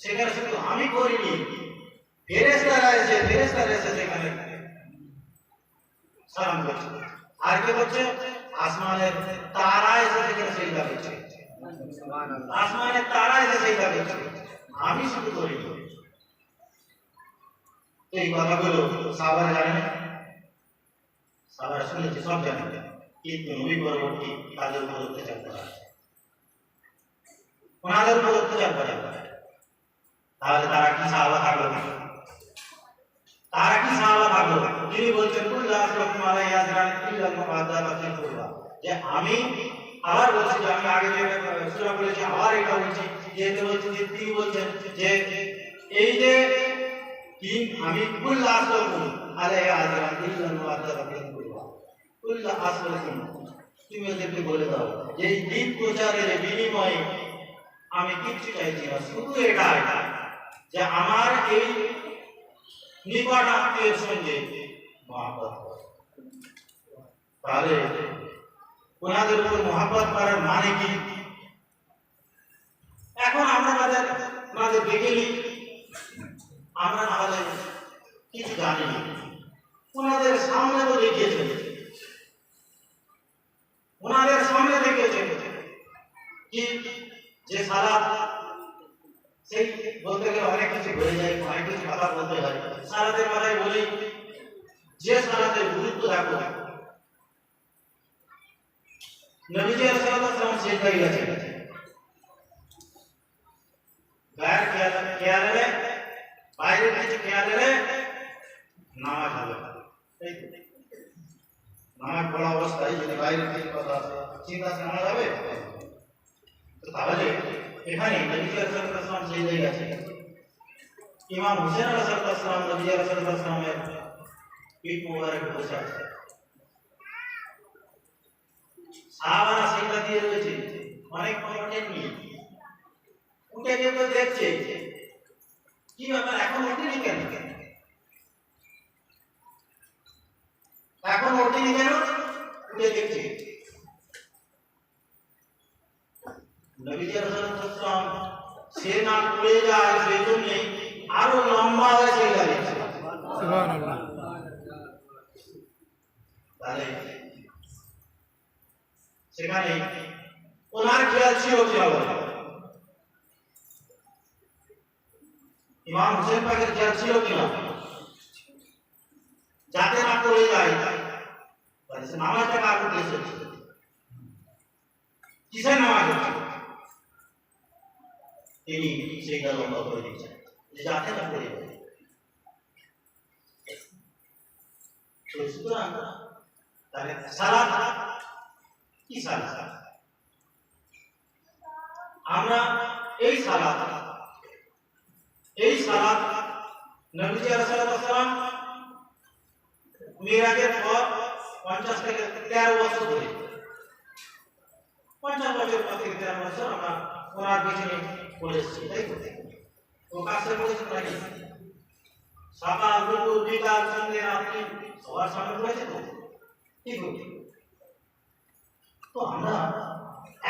সেখানে শুধু আমি করিনি ফেরেশতারা এসে সেখানে সালাম করছে, আর কে করছে আসমানের তারা এসে সেখানে সেজদা করছে, আসমানের তারা এসে সেজদা করছে, আমি শুধু করিনি। এই কথাগুলো সাহাবারা জানেন, সাহাবারা শুনেছে, সব জানেন, কিন্তু নবী পরবর্তী তাদের উপর অত্যাচার করা, ওনাদের উপর অত্যাচার করা, তাহলে তারা কি সাহাবা থাকলো না? তারা কি সাহাবা থাকলো? তিনি বলছেন যে আমি আবার বলছি, যে আমি আগে যে সূরা বলেছি আবার এটা বলছি, যেহেতু বলছি যে তিনি বলছেন যে এই যে তিন আমি কুল্লা আসলাম আলাইহি আযরান ইল্লা মুআদ্দাবাতিন কুল্লা কুল্লা আসলাম, তুমি ওদেরকে বলে দাও যে এই দিন প্রচারের বিনিময়ে আমি কিচ্ছু চাইছি না, শুধু এটা যে আমার এই নিকট আত্মীয়ের সঙ্গে মহব্বত। তাহলে ওনাদের উপর মহব্বত করার মানে কি? এখন আমরা তাদের দেখে নিই, আমরা না হলে কিছু জানি না, ওনাদের সামনে তো দেখিয়েছে, ওনাদের সামনে দেখিয়েছে কি যে সালাত, সেই বলতে গেলে অনেক কিছু হয়ে যায়, অনেক কিছু কথা বলতে হয়, সালাতের কথাই বলি, যে সালাতের গুরুত্ব রাখো, নবীজি সাল্লাল্লাহু আলাইহি ওয়াসাল্লাম সিজদায় গেছেন, গায়ের খেয়াল এলে বাইরের কিছু খেয়াল এলে নামাজ হবে, নামাজ পড়া অবস্থায় যদি বাইরের কিছু কথা চিন্তা জানা যাবে। তো তাহলে এখানে নবী সাল্লাল্লাহু আলাইহি ওয়াসাল্লাম যে জায়গা আছে, ইমাম হুসেন আলাইহিস সালাম নবী সাল্লাল্লাহু আলাইহি ওয়াসাল্লামের পিঠ মোবারকে বসে আছে, সাহাবারা সিজদা দিয়ে রয়েছে, অনেক কমপ্লেন নিয়ে উঠে কেউ দেখছে কি ব্যাপার, এখন উঠেনি কেন, এখন উঠেনি কেন, উঠে দেখছে নবী সাল্লাল্লাহু আলাইহি ওয়াসাল্লাম সে না পড়ে যায়, সেই জন্য আরো লম্বা হয়ে সেই দাঁড়িয়েছে। সুবহানাল্লাহ। তাহলে সেখানে ওনার খেয়াল ছিল কি হবে, ইমাম হুসেন পাকের খেয়াল ছিল কিনা যাতে না পড়ে যায়। তাহলে সে নামাজটা কার উদ্দেশ্য ছিল, কিসের নামাজ হচ্ছে, তিনি সেইটা লম্বা করে দিচ্ছেন যে যাতে না পড়ে যায়। সুতরাং তাহলে সালাত কি সালাত, আমরা এই সালাত নবী সাল্লাল্লাহু আলাইহি ওয়াসাল্লাম মিরাজের পর 50 থেকে 13 বছর ধরে, 50 বছর পর থেকে 13 বছর আমরা ওনার পিছনে পড়েছি, তাই তো? ও কাছে পড়েছি নাকি? সকাল দুপুর বিকাল সন্ধ্যে রাত্রি সবার সামনে পড়েছে তো, কি করবে? তো আমরা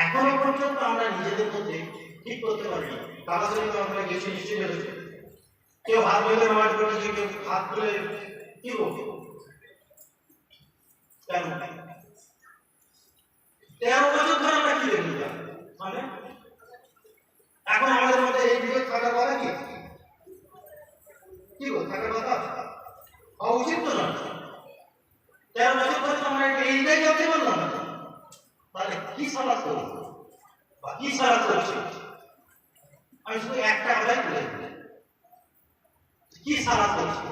এখনো পর্যন্ত আমরা নিজেদের মধ্যে ঠিক করতে পারি, কারো সঙ্গে তো আমরা গেছি নিশ্চয়ই বেরোচ্ছে, কেউ হাত ধরে নামাজ পড়েছে, কেউ হাত তুলে, কি করবে কেন? 13 বছর ধরে আমরা কি দেখি মানে এখন আমাদের মধ্যে এই বিবেক থাকার কথা কি, কি বল থাকার কথা হওয়া উচিত তো না। 13 বছর ধরে আমরা এইটাই করতে পারলাম না, তাহলে কি সালাত করব বা কি সালাত করছি? আমি শুধু একটা কথাই বলে কি সালাত করছি,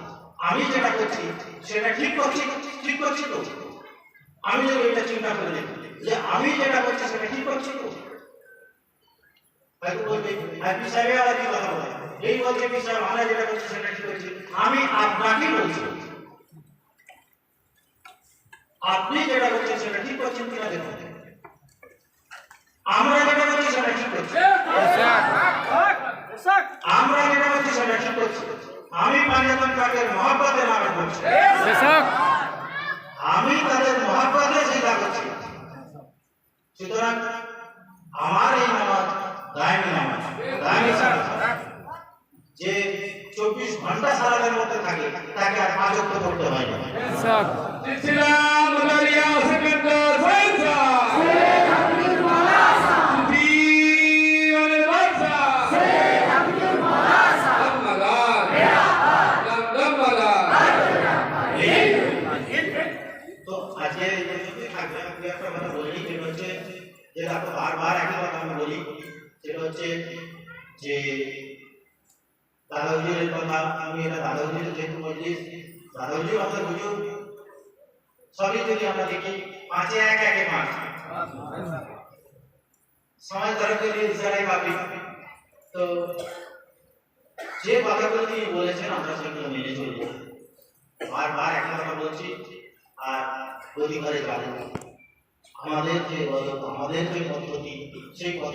আমি যেটা করছি সেটা ঠিক করছি তো? আমি যদি এটা চিন্তা করে দেখি যে আমি যেটা করছি সেটা ঠিক করছি তো, হয়তো বলবে হ্যাপি সাহেব আবার কি কথা বলে, এই বলছে হ্যাপি সাহেব আমরা যেটা করছি সেটা ঠিক করছি। আমি আপনাকে বলছি আপনি যেটা করছেন সেটা ঠিক করছেন কিনা দেখুন, আমরা যেটা করছি সেটা ঠিক করছি, আমরা যেটা করছি সেটা ঠিক করছি। আমি পাঞ্জাতন কাকের মহব্বতে নামে করছি, আমি তাদের মহব্বতে সেটা করছি। সুতরাং আমার এই নামাজ দায়নি নামাজ, দায়নি সালাত, যে 24 ঘন্টা সালাতের মধ্যে থাকে তাকে আর 5 ওয়াক্ত পড়তে হয় না। ইসলাম দরিয়া সিকান্দার ফয়সা শেখ আব্দুল মালাসা দিওয়ান বাদশা শেখ আব্দুল মালাসা দমগার দমগার। তো আজকে এই পর্যন্ত থাকবে। আমি একটা কথা বলি, যেটা হচ্ছে যেটা তো বারবার একই কথা আমি বলি, সেটা হচ্ছে যে দাদা হুজুরের কথা। আমি এটা দাদা হুজুরের যেহেতু মজলিস, দাদা হুজুর আমাদের হুজুর সবই যদি আমরা দেখি 5 1 1 5 সমাজ ধর্মের ইশারায় কাফি। তো যে কথাগুলো তিনি বলেছেন আমরা সেগুলো মেনে চলবো। বারবার একটা কথা বলছি, আর অধিকারে যাবো। আমাদের যে পদ্ধতি সেই